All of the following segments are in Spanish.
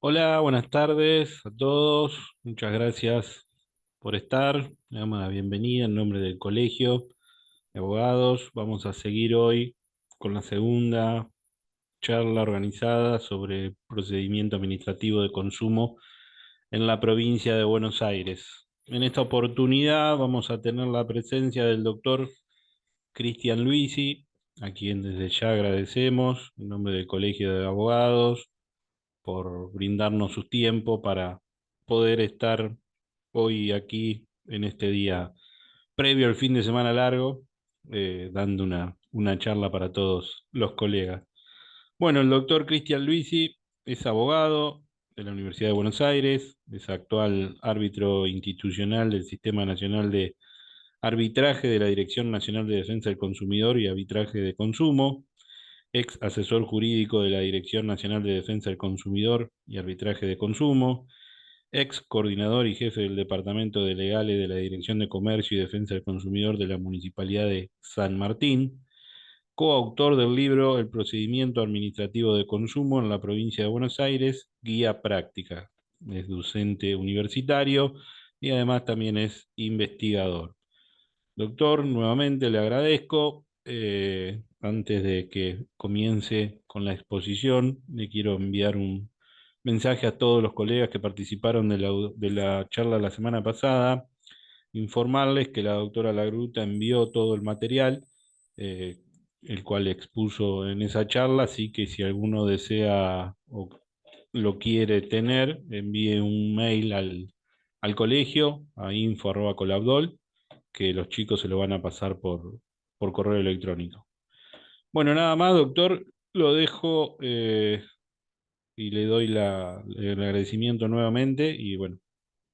Hola, buenas tardes a todos. Muchas gracias por estar. Le damos la bienvenida en nombre del Colegio de Abogados. Vamos a seguir hoy con la segunda charla organizada sobre procedimiento administrativo de consumo en la provincia de Buenos Aires. En esta oportunidad vamos a tener la presencia del doctor Cristian Luisi, a quien desde ya agradecemos en nombre del Colegio de Abogados por brindarnos su tiempo para poder estar hoy aquí en este día previo al fin de semana largo, dando una charla para todos los colegas. Bueno, el doctor Cristian Luisi es abogado de la Universidad de Buenos Aires, es actual árbitro institucional del Sistema Nacional de Arbitraje de la Dirección Nacional de Defensa del Consumidor y Arbitraje de Consumo, ex asesor jurídico de la Dirección Nacional de Defensa del Consumidor y Arbitraje de Consumo, ex coordinador y jefe del Departamento de Legales de la Dirección de Comercio y Defensa del Consumidor de la Municipalidad de San Martín, coautor del libro El procedimiento administrativo de consumo en la provincia de Buenos Aires, guía práctica. Es docente universitario y además también es investigador. Doctor, nuevamente le agradezco. Antes de que comience con la exposición, le quiero enviar un mensaje a todos los colegas que participaron de la charla la semana pasada, informarles que la doctora Lagruta envió todo el material, eh, el cual expuso en esa charla, así que si alguno desea o lo quiere tener, envíe un mail al colegio, a info@colabdol, que los chicos se lo van a pasar por correo electrónico. Bueno, nada más, doctor, lo dejo y le doy el agradecimiento nuevamente y bueno,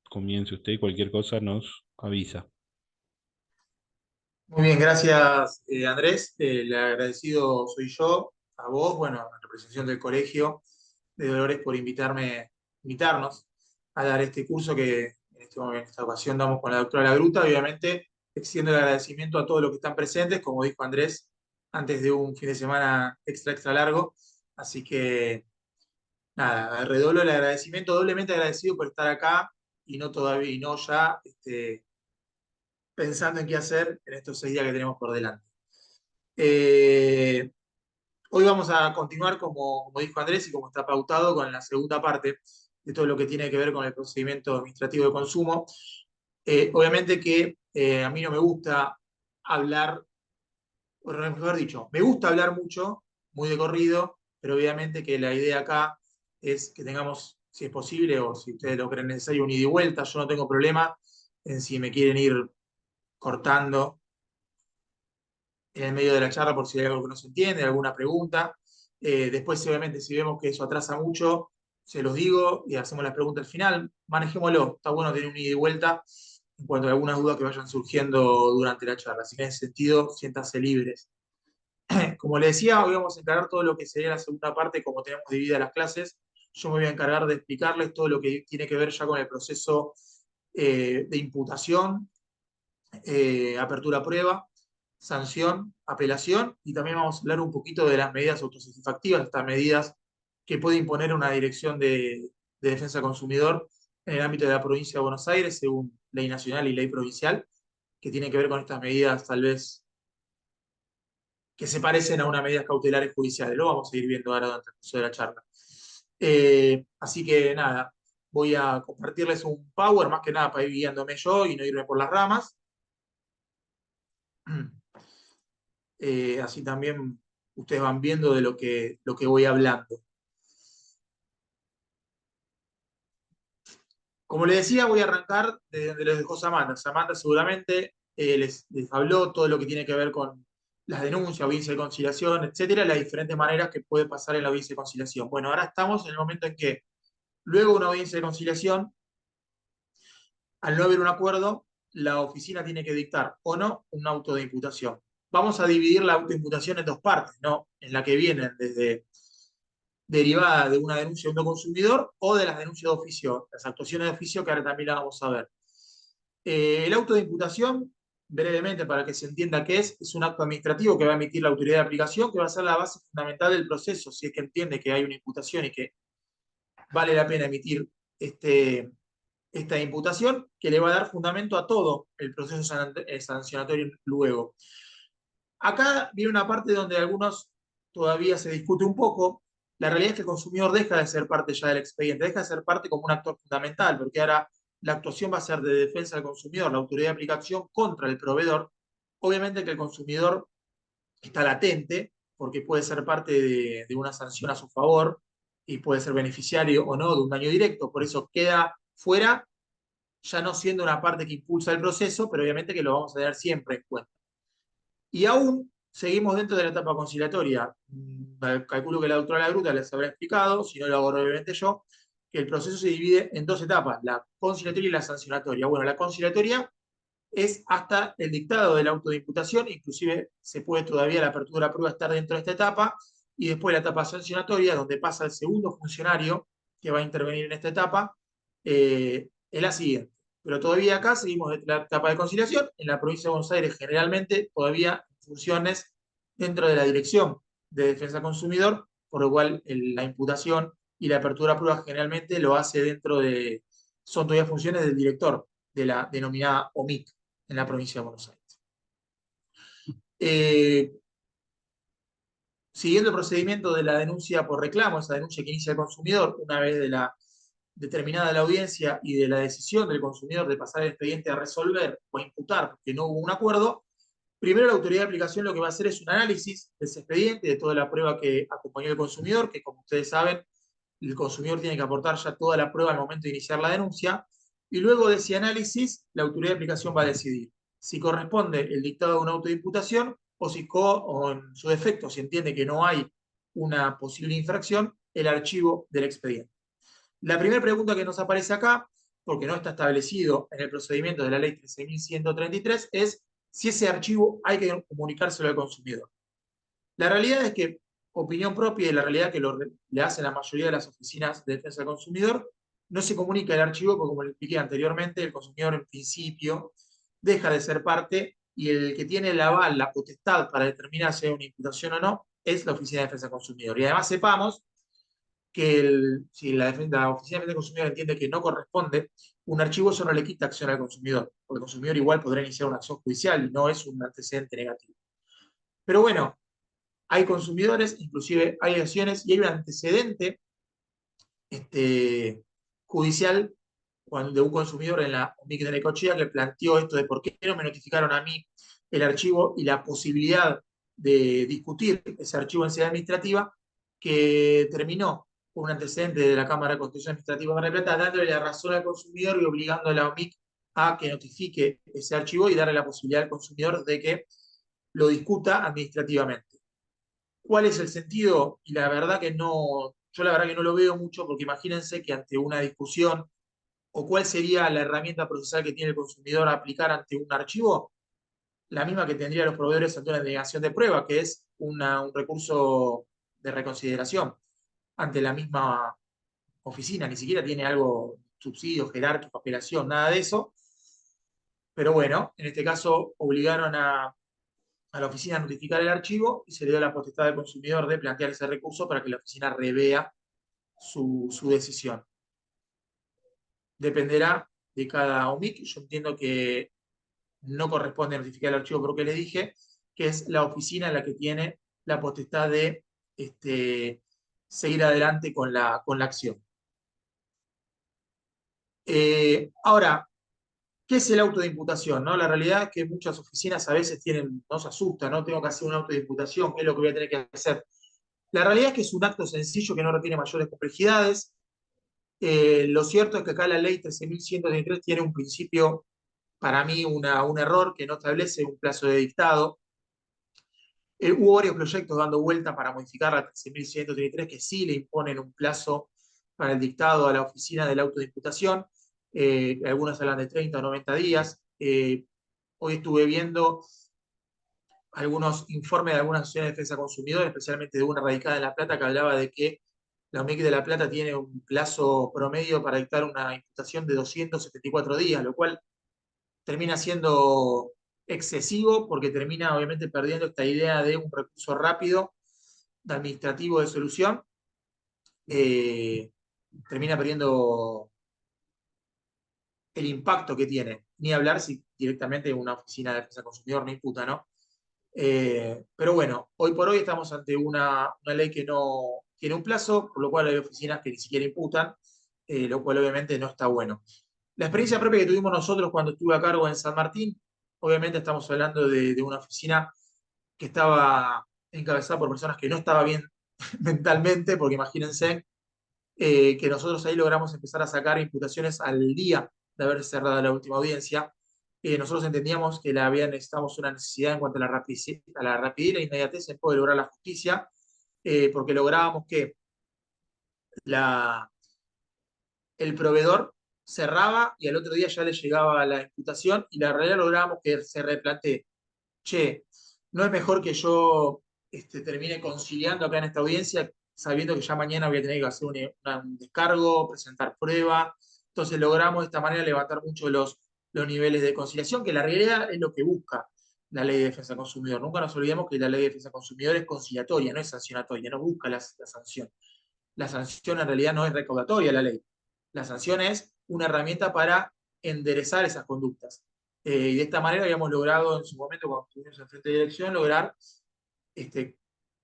comience usted y cualquier cosa nos avisa. Muy bien, gracias Andrés. El agradecido soy yo, a vos, bueno, en representación del Colegio de Dolores por invitarnos a dar este curso que en esta ocasión damos con la doctora Lagruta. Obviamente, extiendo el agradecimiento a todos los que están presentes, como dijo Andrés, antes de un fin de semana extra largo. Así que, nada, redoblo el agradecimiento, doblemente agradecido por estar acá y no todavía, y no ya pensando en qué hacer en estos 6 días que tenemos por delante. Eh, Hoy vamos a continuar, como dijo Andrés y como está pautado, con la segunda parte de todo lo que tiene que ver con el procedimiento administrativo de consumo. Obviamente que a mí no me gusta hablar, o mejor dicho, me gusta hablar mucho, muy de corrido, pero obviamente que la idea acá es que tengamos, si es posible, o si ustedes lo creen necesario, un ida y vuelta. Yo no tengo problema en si me quieren ir cortando en el medio de la charla por si hay algo que no se entiende, alguna pregunta. Después, obviamente, si vemos que eso atrasa mucho, se los digo y hacemos las preguntas al final. Manejémoslo. Está bueno tener un ida y vuelta en cuanto a algunas dudas que vayan surgiendo durante la charla. Así que en ese sentido, siéntanse libres. Como les decía, hoy vamos a encargar todo lo que sería la segunda parte, como tenemos divididas las clases. Yo me voy a encargar de explicarles todo lo que tiene que ver ya con el proceso de imputación, apertura a prueba, sanción, apelación, y también vamos a hablar un poquito de las medidas autosatisfactivas, estas medidas que puede imponer una dirección de defensa del consumidor en el ámbito de la provincia de Buenos Aires, según ley nacional y ley provincial, que tienen que ver con estas medidas tal vez que se parecen a unas medidas cautelares judiciales. Lo vamos a ir viendo ahora durante el curso de la charla. Así que nada, voy a compartirles un power, más que nada para ir guiándome yo y no irme por las ramas. Así también ustedes van viendo de lo que voy hablando. Como les decía, voy a arrancar de donde les dejó Samantha. Samantha seguramente les habló todo lo que tiene que ver con las denuncias, audiencia de conciliación, etcétera, las diferentes maneras que puede pasar en la audiencia de conciliación. Bueno, ahora estamos en el momento en que, luego de una audiencia de conciliación, al no haber un acuerdo, la oficina tiene que dictar o no un auto de imputación. Vamos a dividir la autoimputación en dos partes, ¿no? En la que vienen desde derivada de una denuncia de un consumidor o de las denuncias de oficio, las actuaciones de oficio que ahora también las vamos a ver. El auto de imputación, brevemente para que se entienda qué es un acto administrativo que va a emitir la autoridad de aplicación, que va a ser la base fundamental del proceso, si es que entiende que hay una imputación y que vale la pena emitir esta imputación que le va a dar fundamento a todo el proceso sancionatorio luego. Acá viene una parte donde algunos todavía se discute un poco. La realidad es que el consumidor deja de ser parte ya del expediente, deja de ser parte como un actor fundamental, porque ahora la actuación va a ser de defensa del consumidor, la autoridad de aplicación contra el proveedor. Obviamente que el consumidor está latente, porque puede ser parte de una sanción a su favor y puede ser beneficiario o no de un daño directo, por eso queda fuera, ya no siendo una parte que impulsa el proceso, pero obviamente que lo vamos a tener siempre en cuenta. Y aún seguimos dentro de la etapa conciliatoria. Calculo que la doctora Lagruta les habrá explicado, si no lo hago brevemente yo, que el proceso se divide en dos etapas, la conciliatoria y la sancionatoria. Bueno, la conciliatoria es hasta el dictado del auto de imputación, inclusive se puede todavía la apertura de prueba estar dentro de esta etapa, y después la etapa sancionatoria, donde pasa el segundo funcionario que va a intervenir en esta etapa, es la siguiente. Pero todavía acá seguimos en la etapa de conciliación, en la provincia de Buenos Aires generalmente todavía funciones dentro de la Dirección de Defensa del Consumidor, por lo cual la imputación y la apertura de prueba generalmente lo hace son todavía funciones del director de la denominada OMIC en la provincia de Buenos Aires. Siguiendo el procedimiento de la denuncia por reclamo, esa denuncia que inicia el consumidor, una vez determinada la audiencia y de la decisión del consumidor de pasar el expediente a resolver o a imputar porque no hubo un acuerdo, primero la autoridad de aplicación lo que va a hacer es un análisis de ese expediente, de toda la prueba que acompañó al consumidor, que como ustedes saben, el consumidor tiene que aportar ya toda la prueba al momento de iniciar la denuncia, y luego de ese análisis, la autoridad de aplicación va a decidir si corresponde el dictado de una auto de imputación o en su defecto, si entiende que no hay una posible infracción, el archivo del expediente. La primera pregunta que nos aparece acá, porque no está establecido en el procedimiento de la ley 13.133, es si ese archivo hay que comunicárselo al consumidor. La realidad es que, opinión propia y la realidad que le hacen la mayoría de las oficinas de defensa del consumidor, no se comunica el archivo porque, como le expliqué anteriormente, el consumidor en principio deja de ser parte y el que tiene el aval, la potestad para determinar si hay una imputación o no, es la Oficina de Defensa del Consumidor. Y además sepamos que si la Oficina de Defensa del Consumidor entiende que no corresponde, un archivo eso no le quita acción al consumidor, porque el consumidor igual podrá iniciar una acción judicial y no es un antecedente negativo. Pero bueno, hay consumidores, inclusive hay acciones y hay un antecedente judicial de un consumidor en la OMIC de Necochea que planteó esto de por qué no me notificaron a mí el archivo y la posibilidad de discutir ese archivo en sede administrativa, que terminó con un antecedente de la Cámara de Constitución Administrativa de Mar del Plata dándole la razón al consumidor y obligando a la OMIC a que notifique ese archivo y darle la posibilidad al consumidor de que lo discuta administrativamente. ¿Cuál es el sentido? Y la verdad que no, yo la verdad que no lo veo mucho, porque imagínense que ante una discusión, o cuál sería la herramienta procesal que tiene el consumidor a aplicar ante un archivo, la misma que tendrían los proveedores ante una denegación de prueba, que es un recurso de reconsideración ante la misma oficina, ni siquiera tiene algo, subsidio, jerárquico, apelación, nada de eso. Pero bueno, en este caso obligaron a la oficina a notificar el archivo y se le dio la potestad al consumidor de plantear ese recurso para que la oficina revea su decisión. Dependerá de cada OMIC. Yo entiendo que no corresponde notificar el archivo porque le dije que es la oficina la que tiene la potestad de seguir adelante con la acción. Ahora, ¿qué es el auto de imputación? ¿No? La realidad es que muchas oficinas a veces no se asustan, ¿no? Tengo que hacer un auto de imputación, ¿qué es lo que voy a tener que hacer? La realidad es que es un acto sencillo que no requiere mayores complejidades. Lo cierto es que acá la ley 13.133 tiene un principio, para mí, un error que no establece un plazo de dictado. Hubo varios proyectos dando vuelta para modificar la 13.133 que sí le imponen un plazo para el dictado a la oficina del auto de imputación. Algunos hablan de 30 o 90 días. Hoy estuve viendo algunos informes de algunas asociaciones de defensa del consumidor, especialmente de una radicada en La Plata, que hablaba de que la OMIC de La Plata tiene un plazo promedio para dictar una imputación de 274 días, lo cual termina siendo excesivo porque termina obviamente perdiendo esta idea de un recurso rápido, de administrativo de solución. termina perdiendo el impacto que tiene. Ni hablar si directamente una oficina de defensa del consumidor no imputa, ¿no? Pero bueno, hoy por hoy estamos ante una ley que no tiene un plazo, por lo cual hay oficinas que ni siquiera imputan, lo cual obviamente no está bueno. La experiencia propia que tuvimos nosotros cuando estuve a cargo en San Martín, obviamente estamos hablando de una oficina que estaba encabezada por personas que no estaban bien mentalmente, porque imagínense que nosotros ahí logramos empezar a sacar imputaciones al día de haber cerrado la última audiencia. Nosotros entendíamos que necesitábamos una necesidad en cuanto a la rapidez y la inmediatez en poder lograr la justicia, porque lográbamos que la, el proveedor cerraba y al otro día ya le llegaba la imputación y la realidad lográbamos que se replantee, che, no es mejor que yo termine conciliando acá en esta audiencia sabiendo que ya mañana voy a tener que hacer un descargo, presentar prueba. Entonces logramos de esta manera levantar mucho los niveles de conciliación, que la realidad es lo que busca la ley de defensa del consumidor. Nunca nos olvidemos que la ley de defensa del consumidor es conciliatoria, no es sancionatoria, no busca la sanción. La sanción en realidad no es recaudatoria la ley. La sanción es una herramienta para enderezar esas conductas. Y de esta manera habíamos logrado en su momento, cuando estuvimos en frente de dirección, lograr este,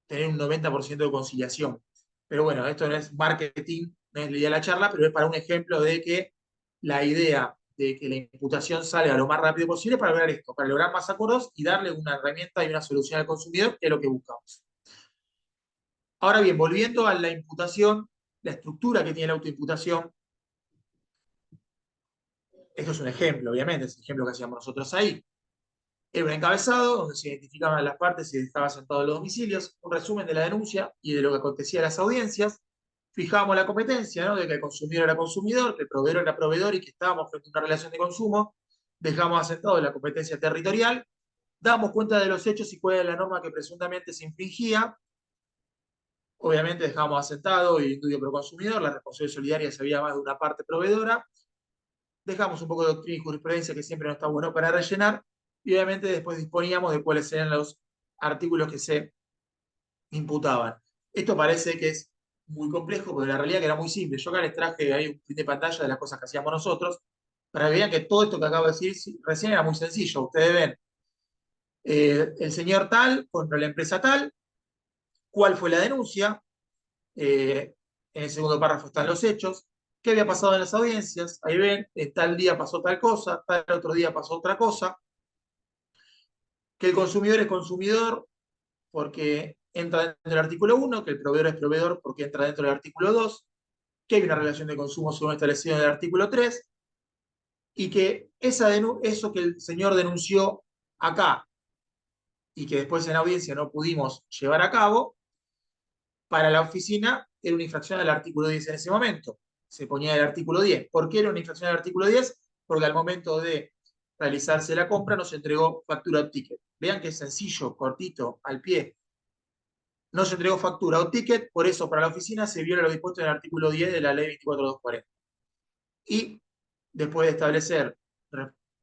tener un 90% de conciliación. Pero bueno, esto no es marketing, no es la idea de la charla, pero es para un ejemplo de que la idea de que la imputación salga lo más rápido posible para lograr esto, para lograr más acuerdos y darle una herramienta y una solución al consumidor, que es lo que buscamos. Ahora bien, volviendo a la imputación, la estructura que tiene la autoimputación, esto es un ejemplo, obviamente, es el ejemplo que hacíamos nosotros ahí. Era un encabezado donde se identificaban las partes y estaban sentados los domicilios, un resumen de la denuncia y de lo que acontecía en las audiencias. Fijábamos la competencia, ¿no? De que el consumidor era consumidor, que el proveedor era proveedor y que estábamos frente a una relación de consumo. Dejamos asentado la competencia territorial, damos cuenta de los hechos y cuál era la norma que presuntamente se infringía. Obviamente dejamos asentado el estudio pro consumidor, la responsabilidad solidaria si había más de una parte proveedora. Dejamos un poco de doctrina y jurisprudencia que siempre no está bueno para rellenar, y obviamente después disponíamos de cuáles eran los artículos que se imputaban. Esto parece que es muy complejo, pero la realidad que era muy simple. Yo acá les traje ahí un print de pantalla de las cosas que hacíamos nosotros, para que vean que todo esto que acabo de decir recién era muy sencillo. Ustedes ven, el señor tal contra la empresa tal, cuál fue la denuncia, en el segundo párrafo están los hechos, qué había pasado en las audiencias, ahí ven, tal día pasó tal cosa, tal otro día pasó otra cosa, que el consumidor es consumidor porque entra dentro del artículo 1, que el proveedor es proveedor porque entra dentro del artículo 2, que hay una relación de consumo según establecido en el artículo 3, y que eso que el señor denunció acá y que después en la audiencia no pudimos llevar a cabo, para la oficina era una infracción del artículo 10 en ese momento. Se ponía el artículo 10. ¿Por qué era una infracción del artículo 10? Porque al momento de realizarse la compra nos entregó factura o ticket. Vean que es sencillo, cortito, al pie. No se entregó factura o ticket, por eso para la oficina se viola lo dispuesto en el artículo 10 de la ley 24240. Y después de establecer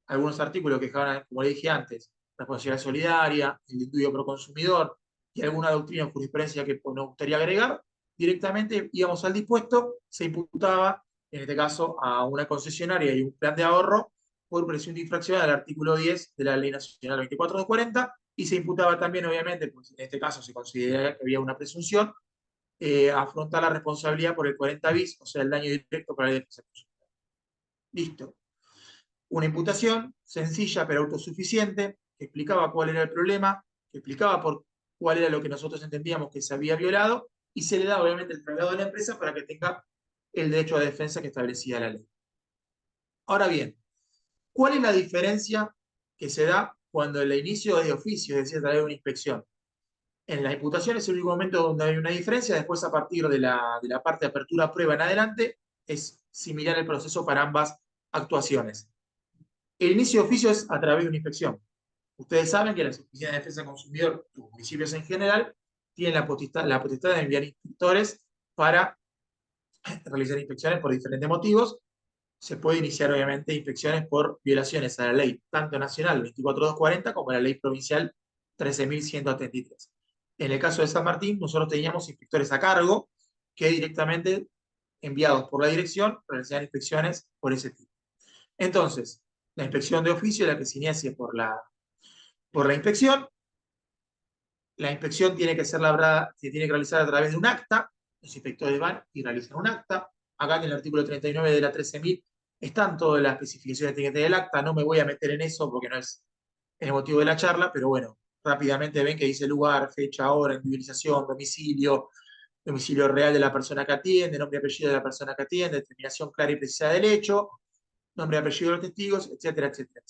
algunos artículos que dejaban, como le dije antes, responsabilidad solidaria, el estudio pro consumidor y alguna doctrina o jurisprudencia que nos gustaría agregar, directamente íbamos al dispuesto, se imputaba, en este caso, a una concesionaria y un plan de ahorro por presunta infracción al artículo 10 de la Ley Nacional 24240 y se imputaba también, obviamente, pues en este caso se considera que había una presunción, afrontar la responsabilidad por el 40 bis, o sea, el daño directo para la defensa. Listo. Una imputación sencilla pero autosuficiente, que explicaba cuál era el problema, que explicaba cuál era lo que nosotros entendíamos que se había violado, y se le da obviamente el traslado a la empresa para que tenga el derecho a defensa que establecía la ley. Ahora bien, ¿cuál es la diferencia que se da cuando el inicio es de oficio, es decir, a través de una inspección? En la imputación es el único momento donde hay una diferencia, después a partir de la parte de apertura prueba en adelante es similar el proceso para ambas actuaciones. El inicio de oficio es a través de una inspección. Ustedes saben que las oficinas de defensa del consumidor, los municipios en general, tienen la potestad de enviar inspectores para realizar inspecciones por diferentes motivos. Se puede iniciar, obviamente, inspecciones por violaciones a la ley, tanto nacional 24240 como a la ley provincial 13.133. En el caso de San Martín, nosotros teníamos inspectores a cargo que directamente enviados por la dirección realizarán inspecciones por ese tipo. Entonces, la inspección de oficio es la que se inicia por la inspección. La inspección tiene que ser labrada, se tiene que realizar a través de un acta. Los inspectores van y realizan un acta. Acá en el artículo 39 de la 13.000 están todas las especificaciones que tiene que tener el acta. No me voy a meter en eso porque no es el motivo de la charla, pero bueno, rápidamente ven que dice lugar, fecha, hora, individualización, domicilio, domicilio real de la persona que atiende, nombre y apellido de la persona que atiende, determinación clara y precisa del hecho, nombre y apellido de los testigos, etcétera, etcétera,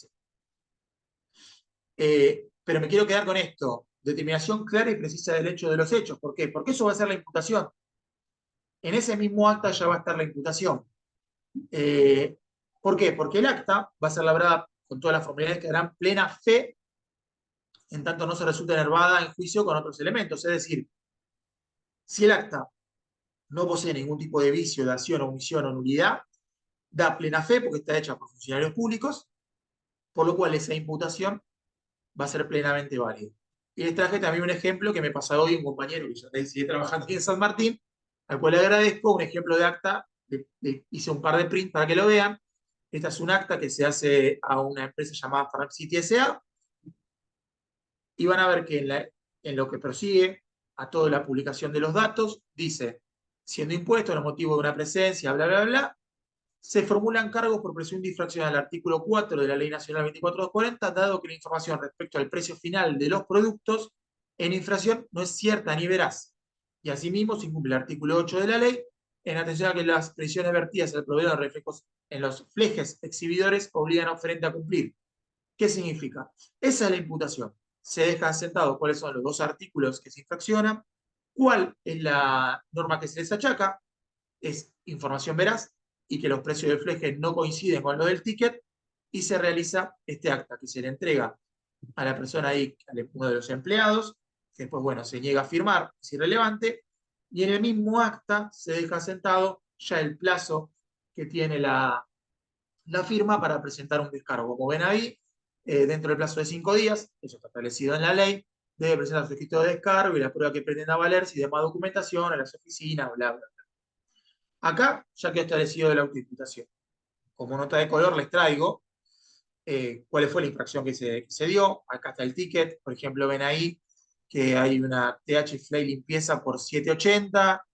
etcétera. Pero me quiero quedar con esto, determinación clara y precisa del hecho de los hechos. ¿Por qué? Porque eso va a ser la imputación. En ese mismo acta ya va a estar la imputación. Eh, ¿Por qué? Porque el acta va a ser labrada con todas las formalidades que darán plena fe en tanto no se resulte enervada en juicio con otros elementos. Es decir, si el acta no posee ningún tipo de vicio, de acción, omisión o nulidad, da plena fe porque está hecha por funcionarios públicos, por lo cual esa imputación va a ser plenamente válida. Y les traje también un ejemplo que me pasó hoy un compañero que ya sigue trabajando aquí en San Martín, al cual le agradezco, un ejemplo de acta, hice un par de prints para que lo vean. Esta es un acta que se hace a una empresa llamada Farm City S.A. y van a ver que en lo que prosigue a toda la publicación de los datos, dice, siendo impuesto los motivos de una presencia, bla, bla, bla, se formulan cargos por presunta infracción al artículo 4 de la Ley Nacional 24240, dado que la información respecto al precio final de los productos en infracción no es cierta ni veraz. Y asimismo se incumple el artículo 8 de la ley, en atención a que las presiones vertidas al proveedor de reflejos en los flejes exhibidores obligan a oferente a cumplir. ¿Qué significa? Esa es la imputación. Se deja asentado cuáles son los dos artículos que se infraccionan, cuál es la norma que se les achaca, es información veraz y que los precios del fleje no coinciden con los del ticket, y se realiza este acta que se le entrega a la persona ahí, a uno de los empleados, que después, bueno, se niega a firmar, es irrelevante, y en el mismo acta se deja asentado ya el plazo que tiene la firma para presentar un descargo. Como ven ahí, dentro del plazo de 5 días, eso está establecido en la ley, debe presentar su escrito de descargo y la prueba que pretenda valerse y demás documentación a las oficinas, bla, bla, bla. Acá ya quedó establecido de la autoimputación. Como nota de color les traigo cuál fue la infracción que se dio. Acá está el ticket. Por ejemplo, ven ahí que hay una TH Flay limpieza por 780,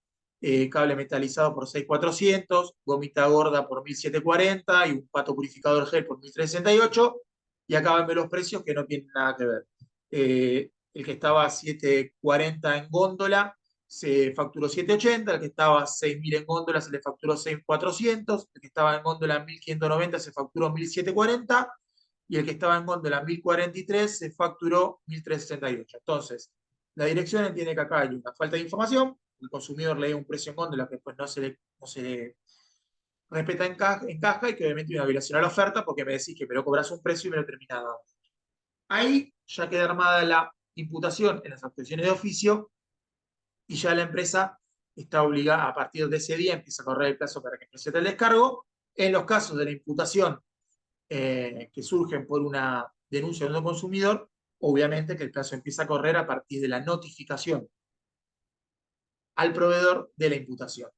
cable metalizado por 6400, gomita gorda por 1740 y un pato purificador gel por 1368. Y acá van a ver los precios que no tienen nada que ver. El que estaba a 740 en góndola se facturó 780, el que estaba a 6.000 en góndola se le facturó 6.400, el que estaba en góndola 1.590 se facturó 1.740 y el que estaba en góndola 1.043 se facturó 1.368. Entonces, la dirección entiende que acá hay una falta de información, el consumidor le dio un precio en góndola que después no se le respeta en caja y que obviamente hay una violación a la oferta porque me decís que me lo cobras un precio y me lo terminás dando. Ahí ya queda armada la imputación en las actuaciones de oficio y ya la empresa está obligada, a partir de ese día empieza a correr el plazo para que presente el descargo. En los casos de la imputación que surgen por una denuncia de un consumidor, obviamente que el plazo empieza a correr a partir de la notificación al proveedor de la imputación.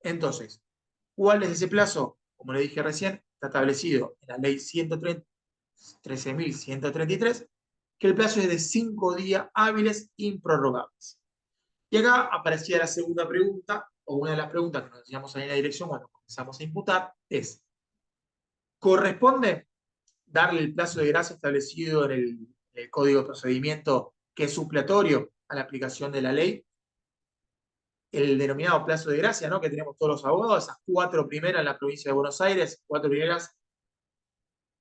Entonces, ¿cuál es ese plazo? Como le dije recién, está establecido en la ley 13.133, que el plazo es de 5 días hábiles improrrogables. Y acá aparecía la segunda pregunta, o una de las preguntas que nos decíamos ahí en la dirección cuando comenzamos a imputar, es, ¿corresponde darle el plazo de gracia establecido en el Código de Procedimiento que es supletorio a la aplicación de la ley? El denominado plazo de gracia, ¿no? Que tenemos todos los abogados, esas 4 primeras en la provincia de Buenos Aires, 4 primeras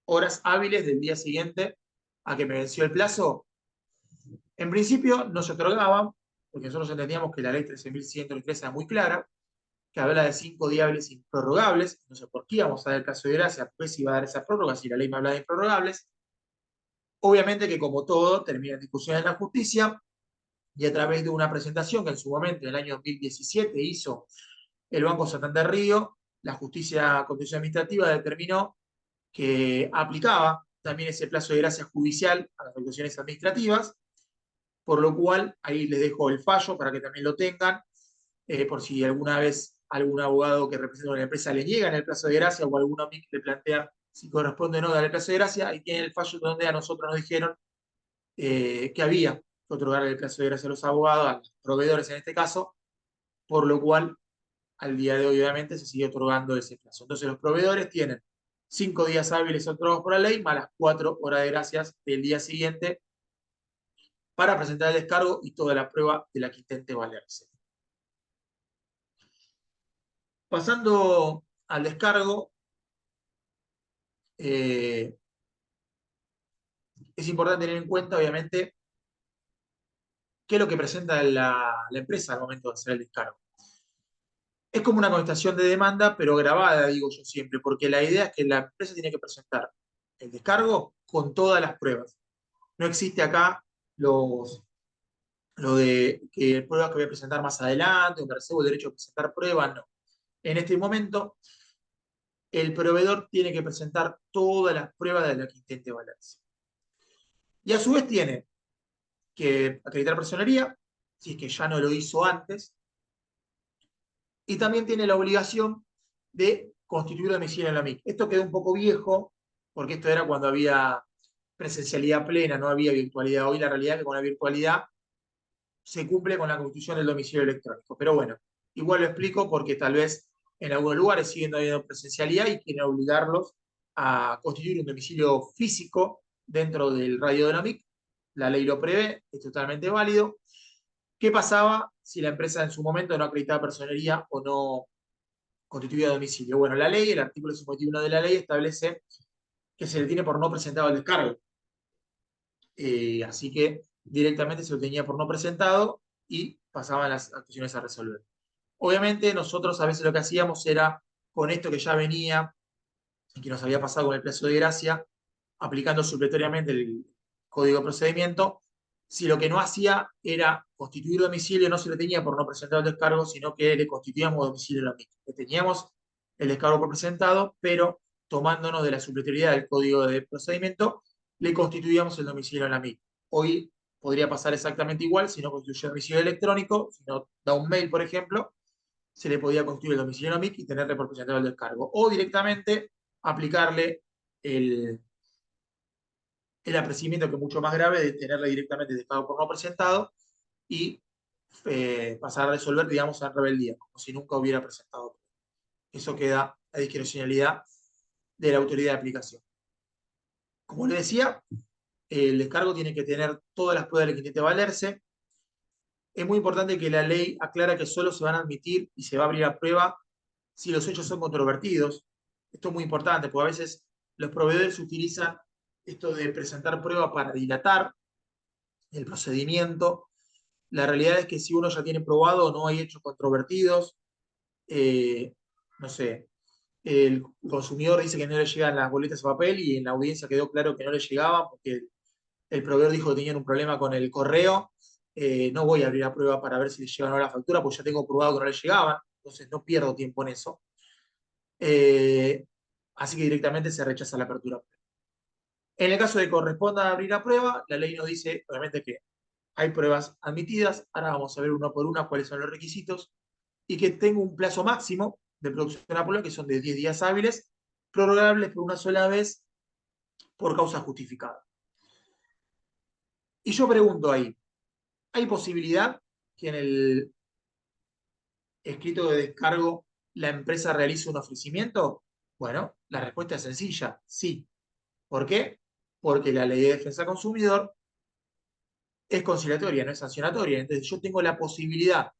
horas hábiles del día siguiente a que me venció el plazo. En principio no se otorgaban, porque nosotros entendíamos que la ley 13.103 era muy clara, que habla de 5 días hábiles improrrogables. No sé por qué íbamos a dar el plazo de gracia, pues iba a dar esa prórroga si la ley me habla de improrrogables. Obviamente que como todo termina en discusión en la justicia y a través de una presentación que en su momento, en el año 2017, hizo el Banco Santander Río, la justicia contencioso administrativa determinó que aplicaba también ese plazo de gracia judicial a las actuaciones administrativas, por lo cual ahí les dejo el fallo para que también lo tengan, por si alguna vez algún abogado que representa a una empresa le niegan el plazo de gracia o algún amigo le plantea si corresponde o no dar el plazo de gracia, y tiene el fallo donde a nosotros nos dijeron que había que otorgar el plazo de gracia a los abogados, a los proveedores en este caso, por lo cual al día de hoy obviamente se sigue otorgando ese plazo. Entonces los proveedores tienen 5 días hábiles otorgados por la ley, más las 4 horas de gracias del día siguiente para presentar el descargo y toda la prueba de la que intente valerse. Pasando al descargo, es importante tener en cuenta, obviamente, qué es lo que presenta la empresa al momento de hacer el descargo. Es como una contestación de demanda, pero grabada, digo yo siempre, porque la idea es que la empresa tiene que presentar el descargo con todas las pruebas. No existe acá lo de que pruebas que voy a presentar más adelante, o me reservo el derecho a presentar pruebas, no. En este momento, el proveedor tiene que presentar todas las pruebas de las que intente valerse. Y a su vez tiene que acreditar personería, si es que ya no lo hizo antes, y también tiene la obligación de constituir domicilio en la MIC. Esto quedó un poco viejo, porque esto era cuando había presencialidad plena, no había virtualidad. Hoy la realidad es que con la virtualidad se cumple con la constitución del domicilio electrónico. Pero bueno, igual lo explico porque tal vez en algunos lugares siguen habiendo presencialidad y quieren obligarlos a constituir un domicilio físico dentro del radio de la MIC. La ley lo prevé, es totalmente válido. ¿Qué pasaba si la empresa en su momento no acreditaba personería o no constituía domicilio? Bueno, la ley, el artículo 51 de la ley establece que se le tiene por no presentado el descargo. Así que directamente se lo tenía por no presentado y pasaban las actuaciones a resolver. Obviamente nosotros a veces lo que hacíamos era, con esto que ya venía y que nos había pasado con el plazo de gracia, aplicando supletoriamente el código de procedimiento, si lo que no hacía era constituir domicilio, no se le tenía por no presentar el descargo, sino que le constituíamos domicilio en la misma. Que teníamos el descargo por presentado, pero tomándonos de la supletoriedad del código de procedimiento, le constituíamos el domicilio en la MIC. Hoy podría pasar exactamente igual si no constituye domicilio electrónico, si no da un mail, por ejemplo, se le podía constituir el domicilio en la MIC y tenerle por presentado el descargo. O directamente aplicarle el apercibimiento, que es mucho más grave, de tenerle directamente descargo por no presentado y pasar a resolver, digamos, en rebeldía, como si nunca hubiera presentado. Eso queda a discrecionalidad de la autoridad de aplicación. Como le decía, el descargo tiene que tener todas las pruebas de que intente valerse. Es muy importante que la ley aclara que solo se van a admitir y se va a abrir a prueba si los hechos son controvertidos. Esto es muy importante, porque a veces los proveedores utilizan esto de presentar prueba para dilatar el procedimiento. La realidad es que si uno ya tiene probado, no hay hechos controvertidos, no sé, el consumidor dice que no le llegan las boletas a papel y en la audiencia quedó claro que no le llegaban porque el proveedor dijo que tenían un problema con el correo, no voy a abrir la prueba para ver si le llegan o no la factura, porque ya tengo probado que no le llegaban, entonces no pierdo tiempo en eso. Así que directamente se rechaza la apertura. En el caso de que corresponda abrir la prueba, la ley nos dice, obviamente, que hay pruebas admitidas. Ahora vamos a ver uno por una cuáles son los requisitos. Y que tengo un plazo máximo de producción de la prueba, que son de 10 días hábiles, prorrogables por una sola vez por causa justificada. Y yo pregunto ahí, ¿hay posibilidad que en el escrito de descargo la empresa realice un ofrecimiento? Bueno, la respuesta es sencilla, sí. ¿Por qué? Porque la ley de defensa del consumidor es conciliatoria, no es sancionatoria. Entonces yo tengo la posibilidad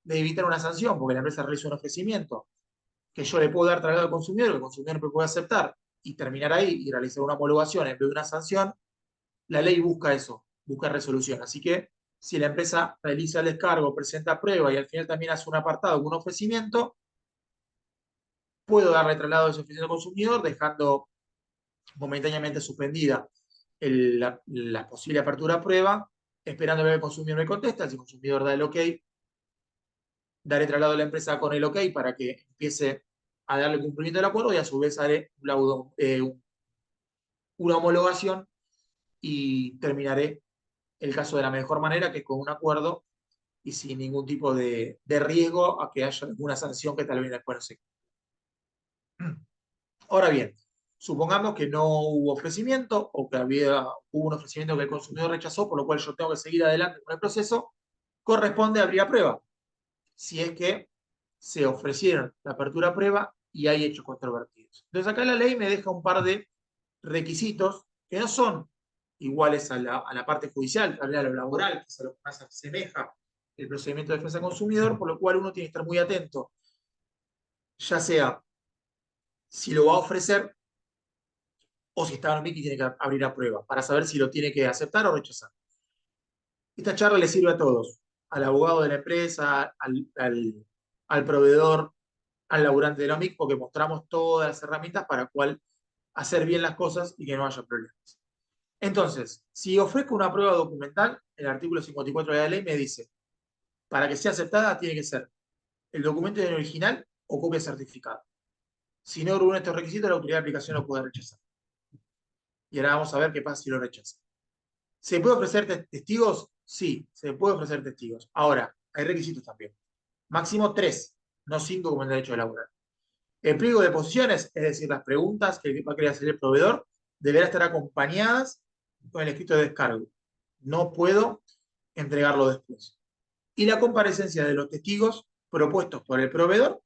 de evitar una sanción porque la empresa realiza un ofrecimiento que yo le puedo dar traslado al consumidor, que el consumidor no puede aceptar y terminar ahí y realizar una homologación en vez de una sanción. La ley busca eso, busca resolución. Así que si la empresa realiza el descargo, presenta prueba y al final también hace un apartado con un ofrecimiento, puedo darle traslado de ese ofrecimiento al consumidor, dejando momentáneamente suspendida la posible apertura a prueba, esperando a ver que el consumidor me contesta. Si el consumidor da el OK, daré traslado a la empresa con el OK para que empiece a darle cumplimiento del acuerdo y a su vez haré una homologación y terminaré el caso de la mejor manera, que es con un acuerdo y sin ningún tipo de riesgo a que haya alguna sanción que tal vez después no se. Ahora bien, supongamos que no hubo ofrecimiento o que hubo un ofrecimiento que el consumidor rechazó, por lo cual yo tengo que seguir adelante con el proceso, corresponde abrir a prueba, si es que se ofrecieron la apertura a prueba y hay hechos controvertidos. Entonces acá la ley me deja un par de requisitos que no son iguales a la parte judicial, tal vez a lo laboral, que es a lo que más asemeja el procedimiento de defensa del consumidor, por lo cual uno tiene que estar muy atento, ya sea si lo va a ofrecer o si está en MIC y tiene que abrir a prueba, para saber si lo tiene que aceptar o rechazar. Esta charla le sirve a todos, al abogado de la empresa, al proveedor, al laburante de la MIC, porque mostramos todas las herramientas para cual hacer bien las cosas y que no haya problemas. Entonces, si ofrezco una prueba documental, el artículo 54 de la ley me dice, para que sea aceptada tiene que ser el documento en original o copia certificada. Si no reúne estos requisitos, la autoridad de aplicación lo puede rechazar. Y ahora vamos a ver qué pasa si lo rechaza. ¿Se puede ofrecer testigos? Sí, se puede ofrecer testigos. Ahora, hay requisitos también. Máximo 3, no 5 como en el derecho laboral. El pliego de posiciones, es decir, las preguntas que va a querer hacer el proveedor, deberá estar acompañadas con el escrito de descargo. No puedo entregarlo después. Y la comparecencia de los testigos propuestos por el proveedor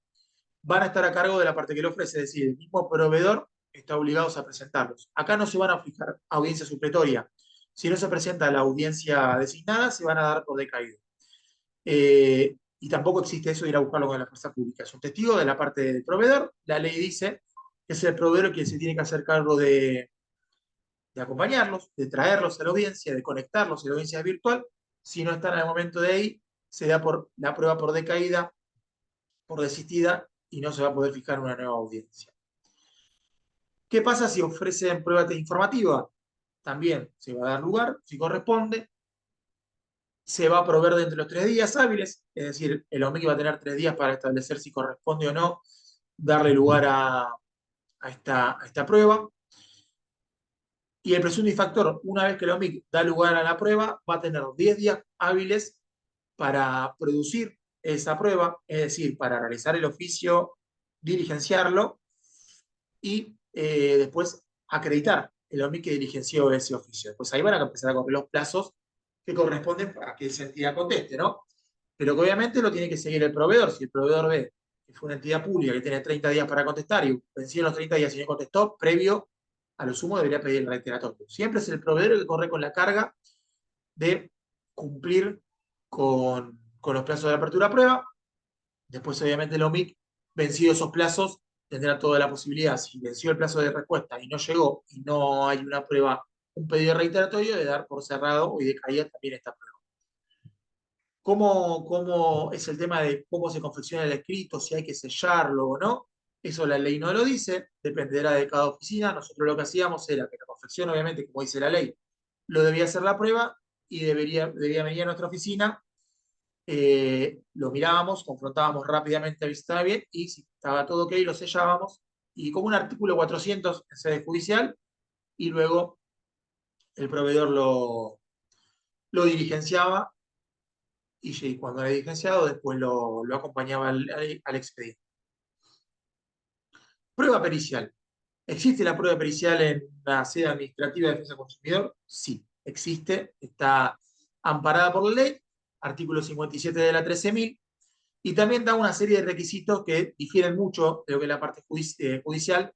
van a estar a cargo de la parte que le ofrece, es decir, el mismo proveedor está obligado a presentarlos. Acá no se van a fijar audiencia supletoria. Si no se presenta la audiencia designada, se van a dar por decaído. Y tampoco existe eso de ir a buscarlo con la fuerza pública. Es un testigo de la parte del proveedor. La ley dice que es el proveedor quien se tiene que hacer cargo de acompañarlos, de traerlos a la audiencia, de conectarlos a la audiencia virtual. Si no están al momento de ahí, se da por la prueba por decaída, por desistida, y no se va a poder fijar una nueva audiencia. ¿Qué pasa si ofrecen prueba informativa? También se va a dar lugar, si corresponde, se va a proveer dentro de los 3 días hábiles, es decir, el OMIC va a tener 3 días para establecer si corresponde o no darle lugar a esta prueba. Y el presunto infractor, una vez que el OMIC da lugar a la prueba, va a tener 10 días hábiles para producir esa prueba, es decir, para realizar el oficio, diligenciarlo y después acreditar el OMIC que diligenció ese oficio. Pues ahí van a empezar a correr los plazos que corresponden para que esa entidad conteste, ¿no? Pero que obviamente lo tiene que seguir el proveedor. Si el proveedor ve que fue una entidad pública que tiene 30 días para contestar y vencieron los 30 días y no contestó, previo a lo sumo debería pedir el reiteratorio. Siempre es el proveedor el que corre con la carga de cumplir con los plazos de la apertura a prueba. Después, obviamente, el OMIC, vencidos esos plazos, tendrá toda la posibilidad, si venció el plazo de respuesta y no llegó y no hay una prueba, un pedido reiteratorio, de dar por cerrado y de caída también esta prueba. ¿Cómo es el tema de cómo se confecciona el escrito, si hay que sellarlo o no? Eso la ley no lo dice, dependerá de cada oficina. Nosotros lo que hacíamos era que la confección, obviamente, como dice la ley, lo debía hacer la prueba y debía venir a nuestra oficina, lo mirábamos, confrontábamos rápidamente a ver si estaba bien y si estaba todo ok, lo sellábamos y como un artículo 400 en sede judicial y luego el proveedor lo diligenciaba y cuando era diligenciado después lo acompañaba al expediente. Prueba pericial. ¿Existe la prueba pericial en la sede administrativa de defensa del consumidor? Sí, existe, está amparada por la ley, artículo 57 de la 13.000, y también da una serie de requisitos que difieren mucho de lo que es la parte judicial,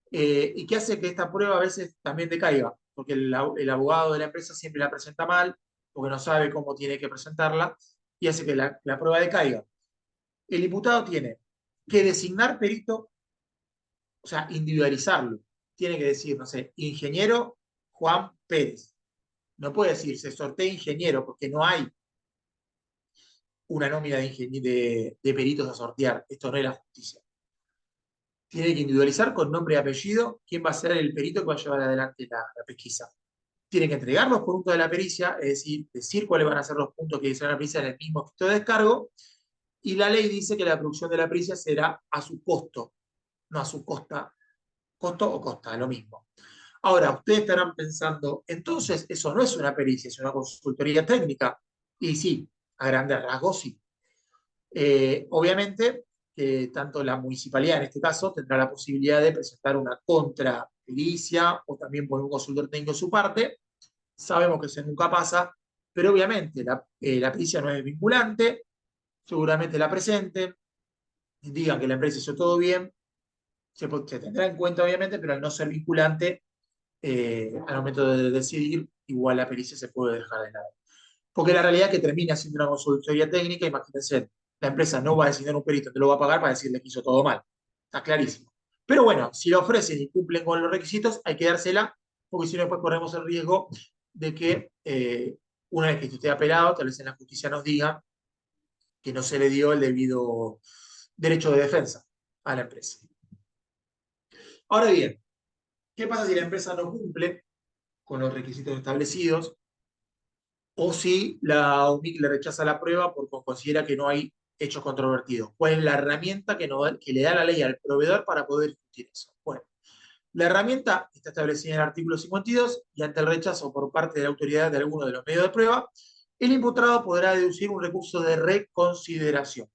y que hace que esta prueba a veces también decaiga, porque el abogado de la empresa siempre la presenta mal, porque no sabe cómo tiene que presentarla, y hace que la prueba decaiga. El imputado tiene que designar perito, o sea, individualizarlo. Tiene que decir, no sé, ingeniero Juan Pérez. No puede decir, se sortea ingeniero, porque no hay una nómina de peritos a sortear. Esto no es la justicia. Tiene que individualizar con nombre y apellido quién va a ser el perito que va a llevar adelante la pesquisa. Tiene que entregar los puntos de la pericia, es decir cuáles van a ser los puntos que dice la pericia en el mismo escrito de descargo, y la ley dice que la producción de la pericia será a su costo, no a su costa, costo o costa, lo mismo. Ahora, ustedes estarán pensando, entonces eso no es una pericia, es una consultoría técnica. Y sí, a grandes rasgos sí. Obviamente que tanto la municipalidad en este caso tendrá la posibilidad de presentar una contrapericia o también poner un consultor técnico de su parte. Sabemos que eso nunca pasa, pero obviamente la pericia no es vinculante, seguramente la presenten, digan que la empresa hizo todo bien, se tendrá en cuenta obviamente, pero al no ser vinculante, al momento de decidir, igual la pericia se puede dejar de lado. Porque la realidad es que termina siendo una consultoría técnica, imagínense, la empresa no va a designar un perito, te lo va a pagar para decirle que hizo todo mal. Está clarísimo. Pero bueno, si lo ofrecen y cumplen con los requisitos, hay que dársela, porque si no, después corremos el riesgo de que una vez que esto esté apelado, tal vez en la justicia nos diga que no se le dio el debido derecho de defensa a la empresa. Ahora bien, ¿qué pasa si la empresa no cumple con los requisitos establecidos o si la UNIC le rechaza la prueba porque considera que no hay hechos controvertidos? ¿Cuál es la herramienta que le da la ley al proveedor para poder discutir eso? Bueno, la herramienta está establecida en el artículo 52 y ante el rechazo por parte de la autoridad de alguno de los medios de prueba, el imputado podrá deducir un recurso de reconsideración.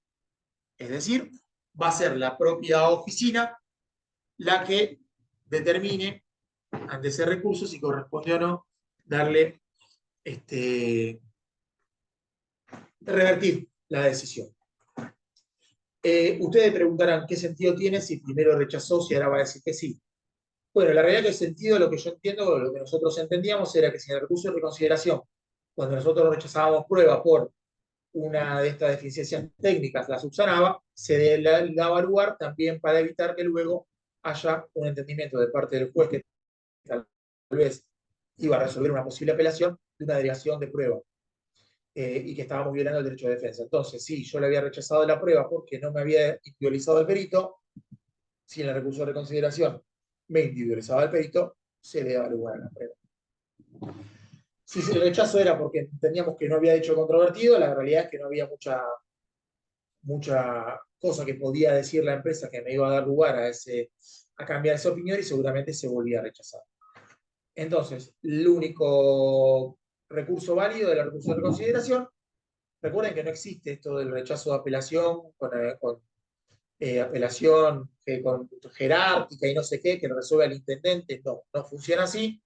Es decir, va a ser la propia oficina la que determine ante ese recurso si corresponde o no darle revertir la decisión. Ustedes preguntarán qué sentido tiene si primero rechazó, si ahora va a decir que sí. Bueno, la realidad es que el sentido, lo que yo entiendo, lo que nosotros entendíamos era que si en el recurso de reconsideración, cuando nosotros rechazábamos prueba por una de estas deficiencias técnicas, la subsanaba, se le daba lugar también para evitar que luego haya un entendimiento de parte del juez que tal vez iba a resolver una posible apelación de una delegación de prueba. Y que estábamos violando el derecho de defensa. Entonces, sí, yo le había rechazado la prueba porque no me había individualizado el perito, si en el recurso de reconsideración me individualizaba el perito, se le daba lugar a la prueba. Si el rechazo era porque entendíamos que no había hecho controvertido, la realidad es que no había mucha cosa que podía decir la empresa que me iba a dar lugar a cambiar esa opinión y seguramente se volvía a rechazar. Entonces, el único recurso válido de la recurso de reconsideración. Recuerden que no existe esto del rechazo de apelación con apelación con jerárquica y no sé qué, que lo resuelve el intendente. No, no funciona así.